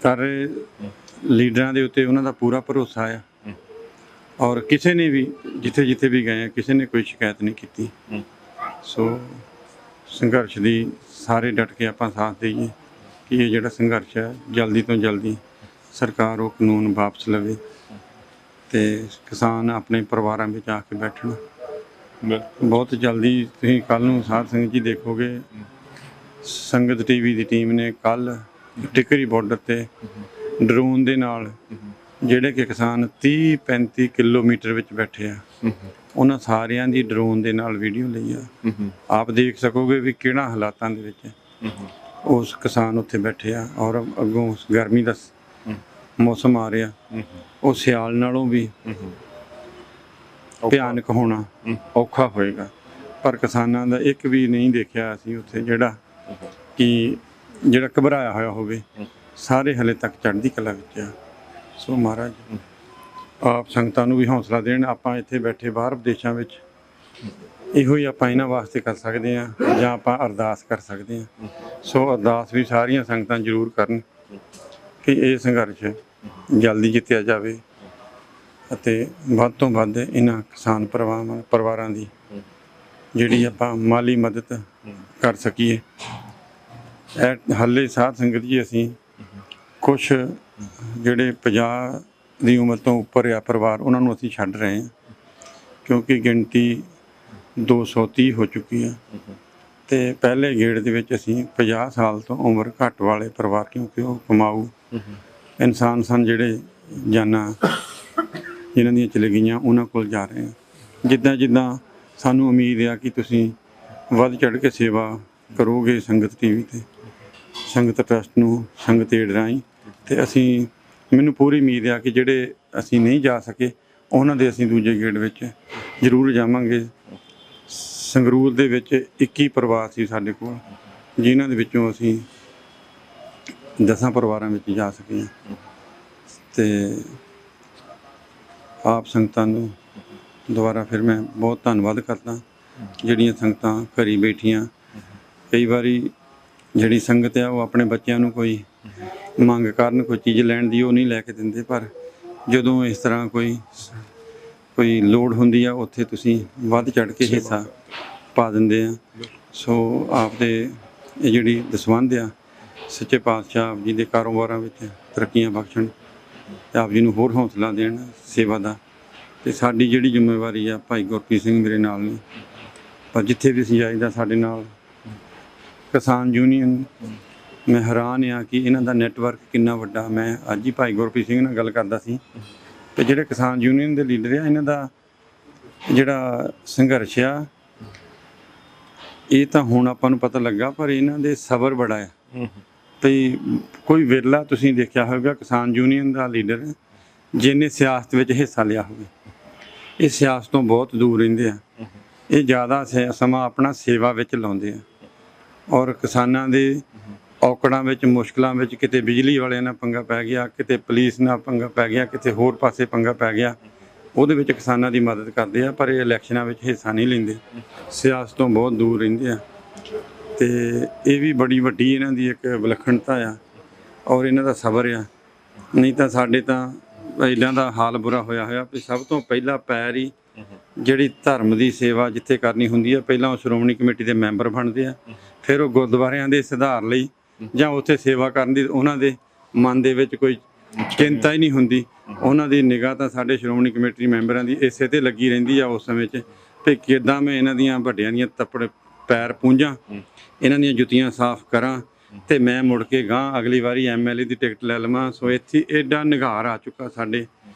ਕਰ ਰਹੇ ਲੀਡਰਾਂ ਦੇ ਉੱਤੇ ਉਹਨਾਂ ਦਾ ਪੂਰਾ ਭਰੋਸਾ ਆ। ਔਰ ਕਿਸੇ ਨੇ ਵੀ ਜਿੱਥੇ ਵੀ ਗਏ, ਕਿਸੇ ਨੇ ਕੋਈ ਸ਼ਿਕਾਇਤ ਨਹੀਂ ਕੀਤੀ। ਸੋ ਸੰਘਰਸ਼ ਦੀ ਸਾਰੇ ਡਟ ਕੇ ਆਪਾਂ ਸਾਥ ਦੇਈਏ ਕਿ ਇਹ ਜਿਹੜਾ ਸੰਘਰਸ਼ ਹੈ ਜਲਦੀ ਤੋਂ ਜਲਦੀ ਸਰਕਾਰ ਉਹ ਕਾਨੂੰਨ ਵਾਪਸ ਲਵੇ ਤੇ ਕਿਸਾਨ ਆਪਣੇ ਪਰਿਵਾਰਾਂ ਵਿੱਚ ਆ ਕੇ ਬੈਠਣ। ਬਹੁਤ ਜਲਦੀ ਤੁਸੀਂ ਕੱਲ੍ਹ ਨੂੰ ਸਾਧ ਸੰਗਤ ਜੀ ਦੇਖੋਗੇ, ਸੰਗਤ TV ਦੀ ਟੀਮ ਨੇ ਕੱਲ੍ਹ ਟਿਕਰੀ ਬਾਰਡਰ 'ਤੇ ਡਰੋਨ ਦੇ ਨਾਲ ਜਿਹੜੇ ਕਿ ਕਿਸਾਨ 30-35 ਕਿਲੋਮੀਟਰ ਵਿੱਚ ਬੈਠੇ ਆ, ਉਹਨਾਂ ਸਾਰਿਆਂ ਦੀ ਡਰੋਨ ਦੇ ਨਾਲ ਵੀਡੀਓ ਲਈ ਆ। ਆਪ ਦੇਖ ਸਕੋਗੇ ਵੀ ਕਿਹੜਾ ਹਾਲਾਤਾਂ ਦੇ ਵਿੱਚ ਉਸ ਕਿਸਾਨ ਉੱਥੇ ਬੈਠੇ ਆ। ਔਰ ਅੱਗੋਂ ਗਰਮੀ ਦਾ ਮੌਸਮ ਆ ਰਿਹਾ, ਉਹ ਸਿਆਲ ਨਾਲੋਂ ਵੀ ਭਿਆਨਕ ਹੋਣਾ, ਔਖਾ ਹੋਏਗਾ। ਪਰ ਕਿਸਾਨਾਂ ਦਾ ਇੱਕ ਵੀ ਨਹੀਂ ਦੇਖਿਆ ਅਸੀਂ ਉੱਥੇ ਜਿਹੜਾ ਕਿ ਜਿਹੜਾ ਘਬਰਾਇਆ ਹੋਇਆ ਹੋਵੇ ਸਾਰੇ ਹਲੇ ਤੱਕ ਚੜ੍ਹਦੀ ਕਲਾ ਵਿੱਚ ਆ। ਸੋ ਮਹਾਰਾਜ ਆਪ ਸੰਗਤਾਂ ਨੂੰ ਵੀ ਹੌਸਲਾ ਦੇਣ। ਆਪਾਂ ਇੱਥੇ ਬੈਠੇ ਬਾਹਰ ਵਿਦੇਸ਼ਾਂ ਵਿੱਚ ਇਹੋ ਹੀ ਆਪਾਂ ਇਹਨਾਂ ਵਾਸਤੇ ਕਰ ਸਕਦੇ ਹਾਂ ਜਾਂ ਆਪਾਂ ਅਰਦਾਸ ਕਰ ਸਕਦੇ ਹਾਂ। ਸੋ ਅਰਦਾਸ ਵੀ ਸਾਰੀਆਂ ਸੰਗਤਾਂ ਜ਼ਰੂਰ ਕਰਨ ਕਿ ਇਹ ਸੰਘਰਸ਼ ਜਲਦੀ ਜਿੱਤਿਆ ਜਾਵੇ ਅਤੇ ਵੱਧ ਤੋਂ ਵੱਧ ਇਹਨਾਂ ਕਿਸਾਨ ਪਰਿਵਾਰਾਂ ਦੀ ਜਿਹੜੀ ਆਪਾਂ ਮਾਲੀ ਮਦਦ ਕਰ ਸਕੀਏ। ਹਾਲੇ ਸਾਧ ਸੰਗਤ ਜੀ ਅਸੀਂ ਕੁਛ ਜਿਹੜੇ 50 ਦੀ ਉਮਰ ਤੋਂ ਉੱਪਰ ਆ ਪਰਿਵਾਰ ਉਹਨਾਂ ਨੂੰ ਅਸੀਂ ਛੱਡ ਰਹੇ ਹਾਂ ਕਿਉਂਕਿ ਗਿਣਤੀ 230 ਹੋ ਚੁੱਕੀ ਆ। ਤੇ ਪਹਿਲੇ ਗੇੜ ਦੇ ਵਿੱਚ ਅਸੀਂ 50 ਸਾਲ ਤੋਂ ਉਮਰ ਘੱਟ ਵਾਲੇ ਪਰਿਵਾਰ, ਕਿਉਂਕਿ ਉਹ ਕਮਾਊ ਇਨਸਾਨ ਸਨ ਜਿਹੜੇ ਜਾਨਾਂ ਜਿਨ੍ਹਾਂ ਦੀਆਂ ਚਲੇ ਗਈਆਂ, ਉਹਨਾਂ ਕੋਲ ਜਾ ਰਹੇ ਹਾਂ। ਜਿੱਦਾਂ ਜਿੱਦਾਂ ਸਾਨੂੰ ਉਮੀਦ ਆ ਕਿ ਤੁਸੀਂ ਵੱਧ ਚੜ੍ਹ ਕੇ ਸੇਵਾ ਕਰੋਗੇ ਸੰਗਤ ਟੀਵੀ ਤੇ, ਸੰਗਤ ਟਰਸਟ ਨੂੰ, ਸੰਗਤ ਏਡ ਰਾਹੀਂ, ਤੇ ਅਸੀਂ ਮੈਨੂੰ ਪੂਰੀ ਉਮੀਦ ਆ ਕਿ ਜਿਹੜੇ ਅਸੀਂ ਨਹੀਂ ਜਾ ਸਕੇ ਉਹਨਾਂ ਦੇ ਅਸੀਂ ਦੂਜੇ ਗੇੜ ਵਿੱਚ ਜ਼ਰੂਰ ਜਾਵਾਂਗੇ। ਸੰਗਰੂਰ ਦੇ ਵਿੱਚ 21 ਪਰਿਵਾਰ ਸੀ ਸਾਡੇ ਕੋਲ, ਜਿਨ੍ਹਾਂ ਦੇ ਵਿੱਚੋਂ ਅਸੀਂ 10 ਪਰਿਵਾਰਾਂ ਵਿੱਚ ਜਾ ਸਕੇ ਹਾਂ। ਤੇ ਆਪ ਸੰਗਤਾਂ ਨੂੰ ਦੁਬਾਰਾ ਫਿਰ ਮੈਂ ਬਹੁਤ ਧੰਨਵਾਦ ਕਰਦਾ ਜਿਹੜੀਆਂ ਸੰਗਤਾਂ ਘਰੀ ਬੈਠੀਆਂ। ਕਈ ਵਾਰੀ ਜਿਹੜੀ ਸੰਗਤ ਆ ਉਹ ਆਪਣੇ ਬੱਚਿਆਂ ਨੂੰ ਕੋਈ ਮੰਗ ਕਰਨ ਕੋਈ ਚੀਜ਼ ਲੈਣ ਦੀ, ਉਹ ਨਹੀਂ ਲੈ ਕੇ ਦਿੰਦੇ, ਪਰ ਜਦੋਂ ਇਸ ਤਰ੍ਹਾਂ ਕੋਈ ਲੋੜ ਹੁੰਦੀ ਆ ਉੱਥੇ ਤੁਸੀਂ ਵੱਧ ਚੜ੍ਹ ਕੇ ਹਿੱਸਾ ਪਾ ਦਿੰਦੇ ਆ। ਸੋ ਆਪ ਦੇ ਇਹ ਜਿਹੜੀ ਦਸਵੰਧ ਆ ਸੱਚੇ ਪਾਤਸ਼ਾਹ ਆਪ ਜੀ ਦੇ ਕਾਰੋਬਾਰਾਂ ਵਿੱਚ ਤਰੱਕੀਆਂ ਬਖਸ਼ਣ ਤੇ ਆਪ ਜੀ ਨੂੰ ਹੋਰ ਹੌਸਲਾ ਦੇਣ ਸੇਵਾ ਦਾ। ਤੇ ਸਾਡੀ ਜਿਹੜੀ ਜ਼ਿੰਮੇਵਾਰੀ ਆ, ਭਾਈ ਗੁਰਪ੍ਰੀਤ ਸਿੰਘ ਮੇਰੇ ਨਾਲ ਨੇ, ਪਰ ਜਿੱਥੇ ਵੀ ਅਸੀਂ ਜਾਈਦਾ ਸਾਡੇ ਨਾਲ ਕਿਸਾਨ ਯੂਨੀਅਨ, ਮੈਂ ਹੈਰਾਨ ਆ ਕਿ ਇਹਨਾਂ ਦਾ ਨੈਟਵਰਕ ਕਿੰਨਾ ਵੱਡਾ। ਮੈਂ ਅੱਜ ਹੀ ਭਾਈ ਗੁਰਪ੍ਰੀਤ ਸਿੰਘ ਨਾਲ ਗੱਲ ਕਰਦਾ ਸੀ ਤੇ ਜਿਹੜੇ ਕਿਸਾਨ ਯੂਨੀਅਨ ਦੇ ਲੀਡਰ ਆ, ਇਹਨਾਂ ਦਾ ਜਿਹੜਾ ਸੰਘਰਸ਼ ਆ ਇਹ ਤਾਂ ਹੁਣ ਆਪਾਂ ਨੂੰ ਪਤਾ ਲੱਗਾ, ਪਰ ਇਹਨਾਂ ਦੇ ਸਬਰ ਬੜਾ ਆ। ਤੇ ਕੋਈ ਵਿਰਲਾ ਤੁਸੀਂ ਦੇਖਿਆ ਹੋਵੇਗਾ ਕਿਸਾਨ ਯੂਨੀਅਨ ਦਾ ਲੀਡਰ ਜਿਹਨੇ ਸਿਆਸਤ ਵਿੱਚ ਹਿੱਸਾ ਲਿਆ ਹੋਵੇ। ਇਹ ਸਿਆਸਤ ਤੋਂ ਬਹੁਤ ਦੂਰ ਰਹਿੰਦੇ ਆ, ਇਹ ਜ਼ਿਆਦਾ ਸਮਾਂ ਆਪਣਾ ਸੇਵਾ ਵਿੱਚ ਲਾਉਂਦੇ ਆ। ਔਰ ਕਿਸਾਨਾਂ ਦੇ ਔਕੜਾਂ ਵਿੱਚ, ਮੁਸ਼ਕਲਾਂ ਵਿੱਚ, ਕਿਤੇ ਬਿਜਲੀ ਵਾਲਿਆਂ ਨਾਲ ਪੰਗਾ ਪੈ ਗਿਆ, ਕਿਤੇ ਪੁਲਿਸ ਨਾਲ ਪੰਗਾ ਪੈ ਗਿਆ, ਕਿਤੇ ਹੋਰ ਪਾਸੇ ਪੰਗਾ ਪੈ ਗਿਆ, ਉਹਦੇ ਵਿੱਚ ਕਿਸਾਨਾਂ ਦੀ ਮਦਦ ਕਰਦੇ ਆ, ਪਰ ਇਹ ਇਲੈਕਸ਼ਨਾਂ ਵਿੱਚ ਹਿੱਸਾ ਨਹੀਂ ਲੈਂਦੇ, ਸਿਆਸਤ ਤੋਂ ਬਹੁਤ ਦੂਰ ਰਹਿੰਦੇ ਆ। ਤੇ ਇਹ ਵੀ ਬੜੀ ਵੱਡੀ ਇਹਨਾਂ ਦੀ ਇੱਕ ਵਿਲੱਖਣਤਾ ਆ ਔਰ ਇਹਨਾਂ ਦਾ ਸਬਰ ਆ। ਨਹੀਂ ਤਾਂ ਸਾਡੇ ਤਾਂ ਇਹਨਾਂ ਦਾ ਹਾਲ ਬੁਰਾ ਹੋਇਆ ਵੀ ਸਭ ਤੋਂ ਪਹਿਲਾਂ ਪੈਰ ਹੀ ਜਿਹੜੀ ਧਰਮ ਦੀ ਸੇਵਾ ਜਿੱਥੇ ਕਰਨੀ ਹੁੰਦੀ ਆ, ਪਹਿਲਾਂ ਉਹ ਸ਼੍ਰੋਮਣੀ ਕਮੇਟੀ ਦੇ ਮੈਂਬਰ ਬਣਦੇ ਆ, ਫਿਰ ਉਹ ਗੁਰਦੁਆਰਿਆਂ ਦੇ ਸੁਧਾਰ ਲਈ ਜਾਂ ਉੱਥੇ ਸੇਵਾ ਕਰਨ ਦੀ ਉਹਨਾਂ ਦੇ ਮਨ ਦੇ ਵਿੱਚ ਕੋਈ ਚਿੰਤਾ ਹੀ ਨਹੀਂ ਹੁੰਦੀ। ਉਹਨਾਂ ਦੀ ਨਿਗਾਹ ਤਾਂ ਸਾਡੇ ਸ਼੍ਰੋਮਣੀ ਕਮੇਟੀ ਮੈਂਬਰਾਂ ਦੀ ਇਸੇ 'ਤੇ ਲੱਗੀ ਰਹਿੰਦੀ ਆ ਉਸ ਸਮੇਂ 'ਚ ਵੀ ਕਿੱਦਾਂ ਮੈਂ ਇਹਨਾਂ ਦੀਆਂ ਵੱਡਿਆਂ ਦੀਆਂ ਤੱਪੜ ਪੈਰ ਪੂੰਝਾਂ, ਇਹਨਾਂ ਦੀਆਂ ਜੁੱਤੀਆਂ ਸਾਫ਼ ਕਰਾਂ ਤੇ ਮੈਂ ਮੁੜ ਕੇ ਗਾਂ ਅਗਲੀ ਵਾਰੀ MLA ਦੀ ਟਿਕਟ ਲੈ ਲਵਾਂ। ਸੋ ਇੱਥੇ ਐਡਾ ਨਿਘਾਰ ਆ ਚੁੱਕਾ ਸਾਡੇ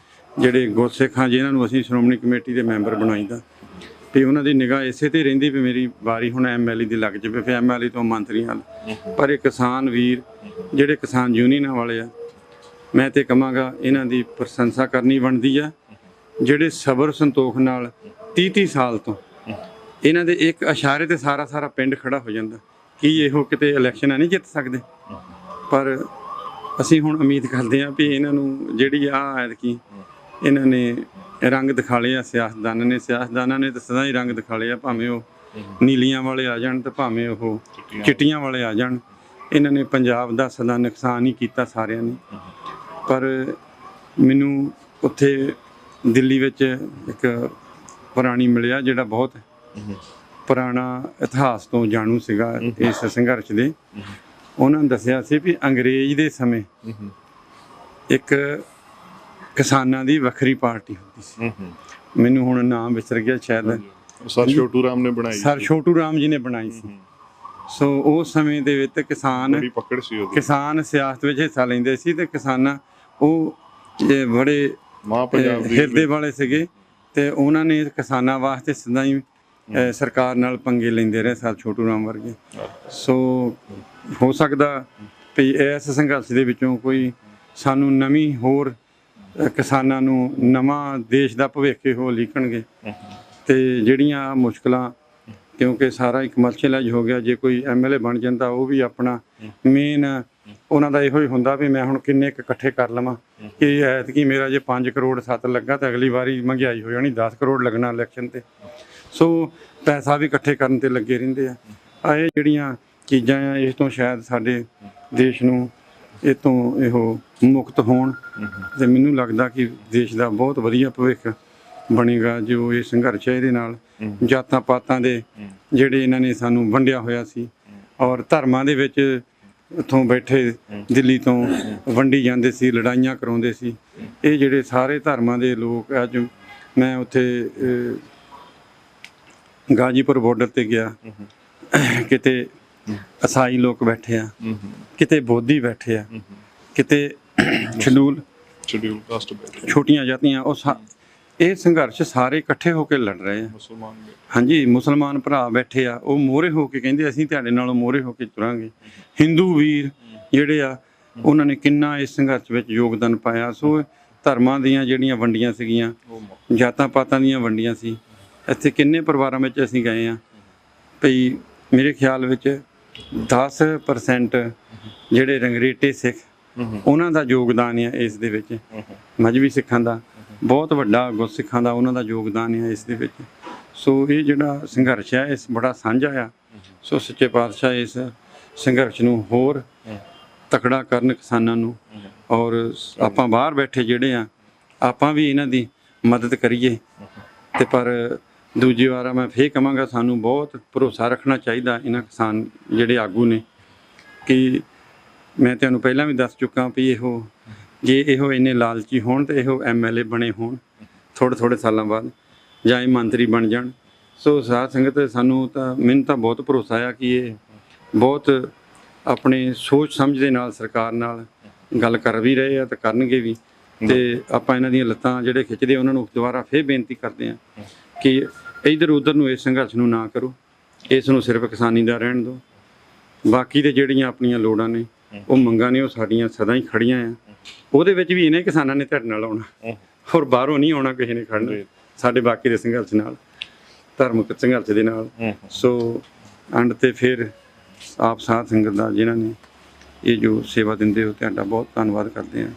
ਜਿਹੜੇ ਗੁਰਸਿੱਖਾਂ ਜਿਨ੍ਹਾਂ ਨੂੰ ਅਸੀਂ ਸ਼੍ਰੋਮਣੀ ਕਮੇਟੀ ਦੇ ਮੈਂਬਰ ਬਣਾਈਦਾ, ਵੀ ਉਹਨਾਂ ਦੀ ਨਿਗਾਹ ਇਸੇ 'ਤੇ ਰਹਿੰਦੀ ਵੀ ਮੇਰੀ ਵਾਰੀ ਹੁਣ MLA ਦੀ ਲੱਗ ਜਾਵੇ, ਫਿਰ MLA ਤੋਂ ਮੰਤਰੀ ਵੱਲ। ਪਰ ਇਹ ਕਿਸਾਨ ਵੀਰ ਜਿਹੜੇ ਕਿਸਾਨ ਯੂਨੀਅਨਾਂ ਵਾਲੇ ਆ, ਮੈਂ ਤੇ ਕਹਾਂਗਾ ਇਹਨਾਂ ਦੀ ਪ੍ਰਸ਼ੰਸਾ ਕਰਨੀ ਬਣਦੀ ਆ, ਜਿਹੜੇ ਸਬਰ ਸੰਤੋਖ ਨਾਲ 30 ਸਾਲ ਤੋਂ ਇਹਨਾਂ ਦੇ ਇੱਕ ਇਸ਼ਾਰੇ ਤੇ ਸਾਰਾ ਪਿੰਡ ਖੜਾ ਹੋ ਜਾਂਦਾ। ਕੀ ਇਹੋ ਕਿਤੇ ਇਲੈਕਸ਼ਨਾਂ ਨਹੀਂ ਜਿੱਤ ਸਕਦੇ? ਪਰ ਅਸੀਂ ਹੁਣ ਉਮੀਦ ਕਰਦੇ ਹਾਂ ਵੀ ਇਹਨਾਂ ਨੂੰ ਜਿਹੜੀ ਐਤਕੀ ਇਹਨਾਂ ਨੇ ਰੰਗ ਦਿਖਾ ਲਏ ਆ, ਸਿਆਸਤਦਾਨਾਂ ਨੇ ਤਾਂ ਸਦਾ ਹੀ ਰੰਗ ਦਿਖਾ ਲਏ ਆ, ਭਾਵੇਂ ਉਹ ਨੀਲੀਆਂ ਵਾਲੇ ਆ ਜਾਣ ਤੇ ਭਾਵੇਂ ਉਹ ਚਿੱਟੀਆਂ ਵਾਲੇ ਆ ਜਾਣ। ਇਹਨਾਂ ਨੇ ਪੰਜਾਬ ਦਾ ਸਦਾ ਨੁਕਸਾਨ ਹੀ ਕੀਤਾ ਸਾਰਿਆਂ ਨੇ। ਪਰ ਮੈਨੂੰ ਉੱਥੇ ਦਿੱਲੀ ਵਿੱਚ ਇੱਕ ਪ੍ਰਾਣੀ ਮਿਲਿਆ ਜਿਹੜਾ ਬਹੁਤ ਪੁਰਾਣਾ ਇਤਿਹਾਸ ਤੋਂ ਜਾਣੂ ਸੀਗਾ ਇਸ ਸੰਘਰਸ਼ ਦੇ। ਉਹਨਾਂ ਨੇ ਦੱਸਿਆ ਸੀ ਵੀ ਅੰਗਰੇਜ਼ ਦੇ ਸਮੇਂ ਇੱਕ ਕਿਸਾਨਾਂ ਦੀ ਵੱਖਰੀ ਪਾਰਟੀ ਹੁੰਦੀ ਸੀ, ਮੈਨੂੰ ਹੁਣ ਨਾਮ ਵਿਸਰ ਗਿਆ, ਸ਼ਾਇਦ ਸਰ ਛੋਟੂ ਰਾਮ ਨੇ ਬਣਾਈ, ਸਰ ਛੋਟੂ ਰਾਮ ਜੀ ਨੇ ਬਣਾਈ ਸੀ। ਸੋ ਉਸ ਸਮੇਂ ਦੇ ਵਿੱਚ ਕਿਸਾਨ ਸਿਆਸਤ ਵਿੱਚ ਹਿੱਸਾ ਲੈਂਦੇ ਸੀ ਤੇ ਕਿਸਾਨਾਂ ਉਹ ਬੜੇ ਹਿਰਦੇ ਵਾਲੇ ਸੀਗੇ ਤੇ ਉਹਨਾਂ ਨੇ ਕਿਸਾਨਾਂ ਵਾਸਤੇ ਸਦਾ ਹੀ ਸਰਕਾਰ ਨਾਲ ਪੰਗੇ ਲੈਂਦੇ ਰਹੇ ਸਰ ਛੋਟੂ ਰਾਮ ਵਰਗੇ। ਸੋ ਹੋ ਸਕਦਾ ਵੀ ਇਸ ਸੰਘਰਸ਼ ਦੇ ਵਿੱਚੋਂ ਕੋਈ ਸਾਨੂੰ ਨਵੀਂ ਹੋਰ ਕਿਸਾਨਾਂ ਨੂੰ ਨਵਾਂ ਦੇਸ਼ ਦਾ ਭਵਿੱਖ ਉਹ ਲਿਖਣਗੇ ਤੇ ਜਿਹੜੀਆਂ ਮੁਸ਼ਕਲਾਂ ਕਿਉਂਕਿ ਸਾਰਾ ਇੱਕ ਕਮਰਸ਼ੀਅਲਾਈਜ਼ ਹੋ ਗਿਆ। ਜੇ ਕੋਈ ਐਮਐਲਏ ਬਣ ਜਾਂਦਾ ਉਹ ਵੀ ਆਪਣਾ ਮੇਨ ਉਹਨਾਂ ਦਾ ਇਹੋ ਹੀ ਹੁੰਦਾ ਵੀ ਮੈਂ ਹੁਣ ਕਿੰਨੇ ਕੁ ਇਕੱਠੇ ਕਰ ਲਵਾਂ ਕਿ ਐਤਕੀ ਮੇਰਾ ਜੇ 5 ਕਰੋੜ 7 ਲੱਗਾ ਤਾਂ ਅਗਲੀ ਵਾਰੀ ਮਹਿੰਗਾਈ ਹੋ ਜਾਣੀ 10 ਕਰੋੜ ਲੱਗਣਾ ਇਲੈਕਸ਼ਨ ਤੇ। ਸੋ ਪੈਸਾ ਵੀ ਇਕੱਠੇ ਕਰਨ ਤੇ ਲੱਗੇ ਰਹਿੰਦੇ ਆ। ਇਹ ਜਿਹੜੀਆਂ ਚੀਜ਼ਾਂ ਆ ਇਸ ਤੋਂ ਸ਼ਾਇਦ ਸਾਡੇ ਦੇਸ਼ ਨੂੰ ਇਹ ਤੋਂ ਇਹੋ ਮੁਕਤ ਹੋਣ ਤੇ ਮੈਨੂੰ ਲੱਗਦਾ ਕਿ ਦੇਸ਼ ਦਾ ਬਹੁਤ ਵਧੀਆ ਭਵਿੱਖ ਬਣੇਗਾ ਜੋ ਇਹ ਸੰਘਰਸ਼ ਹੈ ਇਹਦੇ ਨਾਲ। ਜਾਤਾਂ ਪਾਤਾਂ ਦੇ ਜਿਹੜੇ ਇਹਨਾਂ ਨੇ ਸਾਨੂੰ ਵੰਡਿਆ ਹੋਇਆ ਸੀ ਔਰ ਧਰਮਾਂ ਦੇ ਵਿੱਚ ਇੱਥੋਂ ਬੈਠੇ ਦਿੱਲੀ ਤੋਂ ਵੰਡੀ ਜਾਂਦੇ ਸੀ, ਲੜਾਈਆਂ ਕਰਾਉਂਦੇ ਸੀ। ਇਹ ਜਿਹੜੇ ਸਾਰੇ ਧਰਮਾਂ ਦੇ ਲੋਕ ਅੱਜ ਮੈਂ ਉੱਥੇ ਗਾਜੀਪੁਰ ਬਾਰਡਰ ਤੇ ਗਿਆ, ਕਿਤੇ ਈਸਾਈ ਲੋਕ ਬੈਠੇ ਆ, ਕਿਤੇ ਬੋਧੀ ਬੈਠੇ ਆ, ਕਿਤੇ ਸ਼ਡਿਊਲ ਕਾਸਟ ਛੋਟੀਆਂ ਜਾਤੀਆਂ। ਇਹ ਸੰਘਰਸ਼ ਸਾਰੇ ਇਕੱਠੇ ਹੋ ਕੇ ਲੜ ਰਹੇ ਆ। ਹਾਂਜੀ, ਮੁਸਲਮਾਨ ਭਰਾ ਬੈਠੇ ਆ, ਉਹ ਮੋਹਰੇ ਹੋ ਕੇ ਕਹਿੰਦੇ ਅਸੀਂ ਤੁਹਾਡੇ ਨਾਲੋਂ ਮੋਹਰੇ ਹੋ ਕੇ ਤੁਰਾਂਗੇ। ਹਿੰਦੂ ਵੀਰ ਜਿਹੜੇ ਆ ਉਹਨਾਂ ਨੇ ਕਿੰਨਾ ਇਸ ਸੰਘਰਸ਼ ਵਿੱਚ ਯੋਗਦਾਨ ਪਾਇਆ। ਸੋ ਧਰਮਾਂ ਦੀਆਂ ਜਿਹੜੀਆਂ ਵੰਡੀਆਂ ਸੀਗੀਆਂ, ਜਾਤਾਂ ਪਾਤਾਂ ਦੀਆਂ ਵੰਡੀਆਂ ਸੀ। ਇੱਥੇ ਕਿੰਨੇ ਪਰਿਵਾਰਾਂ ਵਿੱਚ ਅਸੀਂ ਗਏ ਆ ਭਈ ਮੇਰੇ ਖਿਆਲ ਵਿੱਚ 10% ਜਿਹੜੇ ਰੰਗਰੇਟੇ ਸਿੱਖ ਉਹਨਾਂ ਦਾ ਯੋਗਦਾਨ ਹੈ ਇਸ ਦੇ ਵਿੱਚ। ਮਜ਼੍ਹਬੀ ਸਿੱਖਾਂ ਦਾ ਬਹੁਤ ਵੱਡਾ, ਗੁਰਸਿੱਖਾਂ ਦਾ ਉਹਨਾਂ ਦਾ ਯੋਗਦਾਨ ਹੈ ਇਸ ਦੇ ਵਿੱਚ। ਸੋ ਇਹ ਜਿਹੜਾ ਸੰਘਰਸ਼ ਹੈ ਇਸ ਬੜਾ ਸਾਂਝਾ ਆ। ਸੋ ਸੱਚੇ ਪਾਤਸ਼ਾਹ ਇਸ ਸੰਘਰਸ਼ ਨੂੰ ਹੋਰ ਤਕੜਾ ਕਰਨ ਕਿਸਾਨਾਂ ਨੂੰ, ਔਰ ਆਪਾਂ ਬਾਹਰ ਬੈਠੇ ਜਿਹੜੇ ਆ ਆਪਾਂ ਵੀ ਇਹਨਾਂ ਦੀ ਮਦਦ ਕਰੀਏ। ਤੇ ਪਰ ਦੂਜੀ ਵਾਰ ਮੈਂ ਫੇਰ ਕਹਾਂਗਾ ਸਾਨੂੰ ਬਹੁਤ ਭਰੋਸਾ ਰੱਖਣਾ ਚਾਹੀਦਾ ਇਹਨਾਂ ਕਿਸਾਨ ਜਿਹੜੇ ਆਗੂ ਨੇ ਕਿ ਮੈਂ ਤੁਹਾਨੂੰ ਪਹਿਲਾਂ ਵੀ ਦੱਸ ਚੁੱਕਾ ਵੀ ਜੇ ਇਹੋ ਇੰਨੇ ਲਾਲਚੀ ਹੋਣ ਤੇ ਇਹੋ ਐਮਐਲਏ ਬਣੇ ਹੋਣ ਥੋੜ੍ਹੇ ਸਾਲਾਂ ਬਾਅਦ, ਜਾਂ ਇਹ ਮੰਤਰੀ ਬਣ ਜਾਣ। ਸੋ ਸਾਧ ਸੰਗਤ ਮੈਨੂੰ ਤਾਂ ਬਹੁਤ ਭਰੋਸਾ ਆ ਕਿ ਇਹ ਬਹੁਤ ਆਪਣੇ ਸੋਚ ਸਮਝ ਦੇ ਨਾਲ ਸਰਕਾਰ ਨਾਲ ਗੱਲ ਕਰ ਵੀ ਰਹੇ ਆ ਤੇ ਕਰਨਗੇ ਵੀ। ਤੇ ਆਪਾਂ ਇਹਨਾਂ ਦੀਆਂ ਲੱਤਾਂ ਜਿਹੜੇ ਖਿੱਚਦੇ ਉਹਨਾਂ ਨੂੰ ਦੁਬਾਰਾ ਫੇਰ ਬੇਨਤੀ ਕਰਦੇ ਆ ਕਿ ਇੱਧਰ ਉੱਧਰ ਨੂੰ ਇਸ ਸੰਘਰਸ਼ ਨੂੰ ਨਾ ਕਰੋ, ਇਸ ਨੂੰ ਸਿਰਫ ਕਿਸਾਨੀ ਦਾ ਰਹਿਣ ਦਿਓ। ਬਾਕੀ ਦੇ ਜਿਹੜੀਆਂ ਆਪਣੀਆਂ ਲੋੜਾਂ ਨੇ, ਉਹ ਮੰਗਾਂ ਨੇ, ਉਹ ਸਾਡੀਆਂ ਸਦਾ ਹੀ ਖੜੀਆਂ ਆ। ਉਹਦੇ ਵਿੱਚ ਵੀ ਇਹਨੇ ਕਿਸਾਨਾਂ ਨੇ ਤੁਹਾਡੇ ਨਾਲ ਆਉਣਾ, ਹੋਰ ਬਾਹਰੋਂ ਨਹੀਂ ਆਉਣਾ ਕਿਸੇ ਨੇ ਖੜਨਾ ਸਾਡੇ ਬਾਕੀ ਦੇ ਸੰਘਰਸ਼ ਨਾਲ, ਧਾਰਮਿਕ ਸੰਘਰਸ਼ ਦੇ ਨਾਲ। ਸੋ ਅੰਡ ਤੇ ਫਿਰ ਆਪ ਸਾਧ ਸੰਗਤ ਦਾ ਜਿਨ੍ਹਾਂ ਨੇ ਇਹ ਜੋ ਸੇਵਾ ਦਿੰਦੇ ਹੋ ਤੁਹਾਡਾ ਬਹੁਤ ਧੰਨਵਾਦ ਕਰਦੇ ਹਾਂ।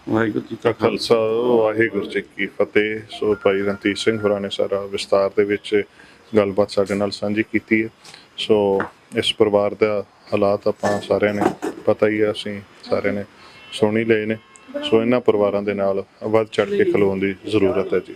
ਵਾਹਿਗੁਰੂ ਜੀ ਕਾ ਖਾਲਸਾ, ਵਾਹਿਗੁਰੂ ਜੀ ਕੀ ਫਤਿਹ। ਸੋ ਭਾਈ ਰਣਜੀਤ ਸਿੰਘ ਹੋਰਾਂ ਨੇ ਸਾਰਾ ਵਿਸਤਾਰ ਦੇ ਵਿੱਚ ਗੱਲਬਾਤ ਸਾਡੇ ਨਾਲ ਸਾਂਝੀ ਕੀਤੀ ਹੈ। ਸੋ ਇਸ ਪਰਿਵਾਰ ਦਾ ਹਾਲਾਤ ਆਪਾਂ ਸਾਰਿਆਂ ਨੇ ਪਤਾ ਹੀ ਆ, ਅਸੀਂ ਸਾਰਿਆਂ ਨੇ ਸੁਣ ਹੀ ਲਏ ਨੇ। ਸੋ ਇਹਨਾਂ ਪਰਿਵਾਰਾਂ ਦੇ ਨਾਲ ਵੱਧ ਚੜ੍ਹ ਕੇ ਖਲੋਣ ਦੀ ਜ਼ਰੂਰਤ ਹੈ ਜੀ।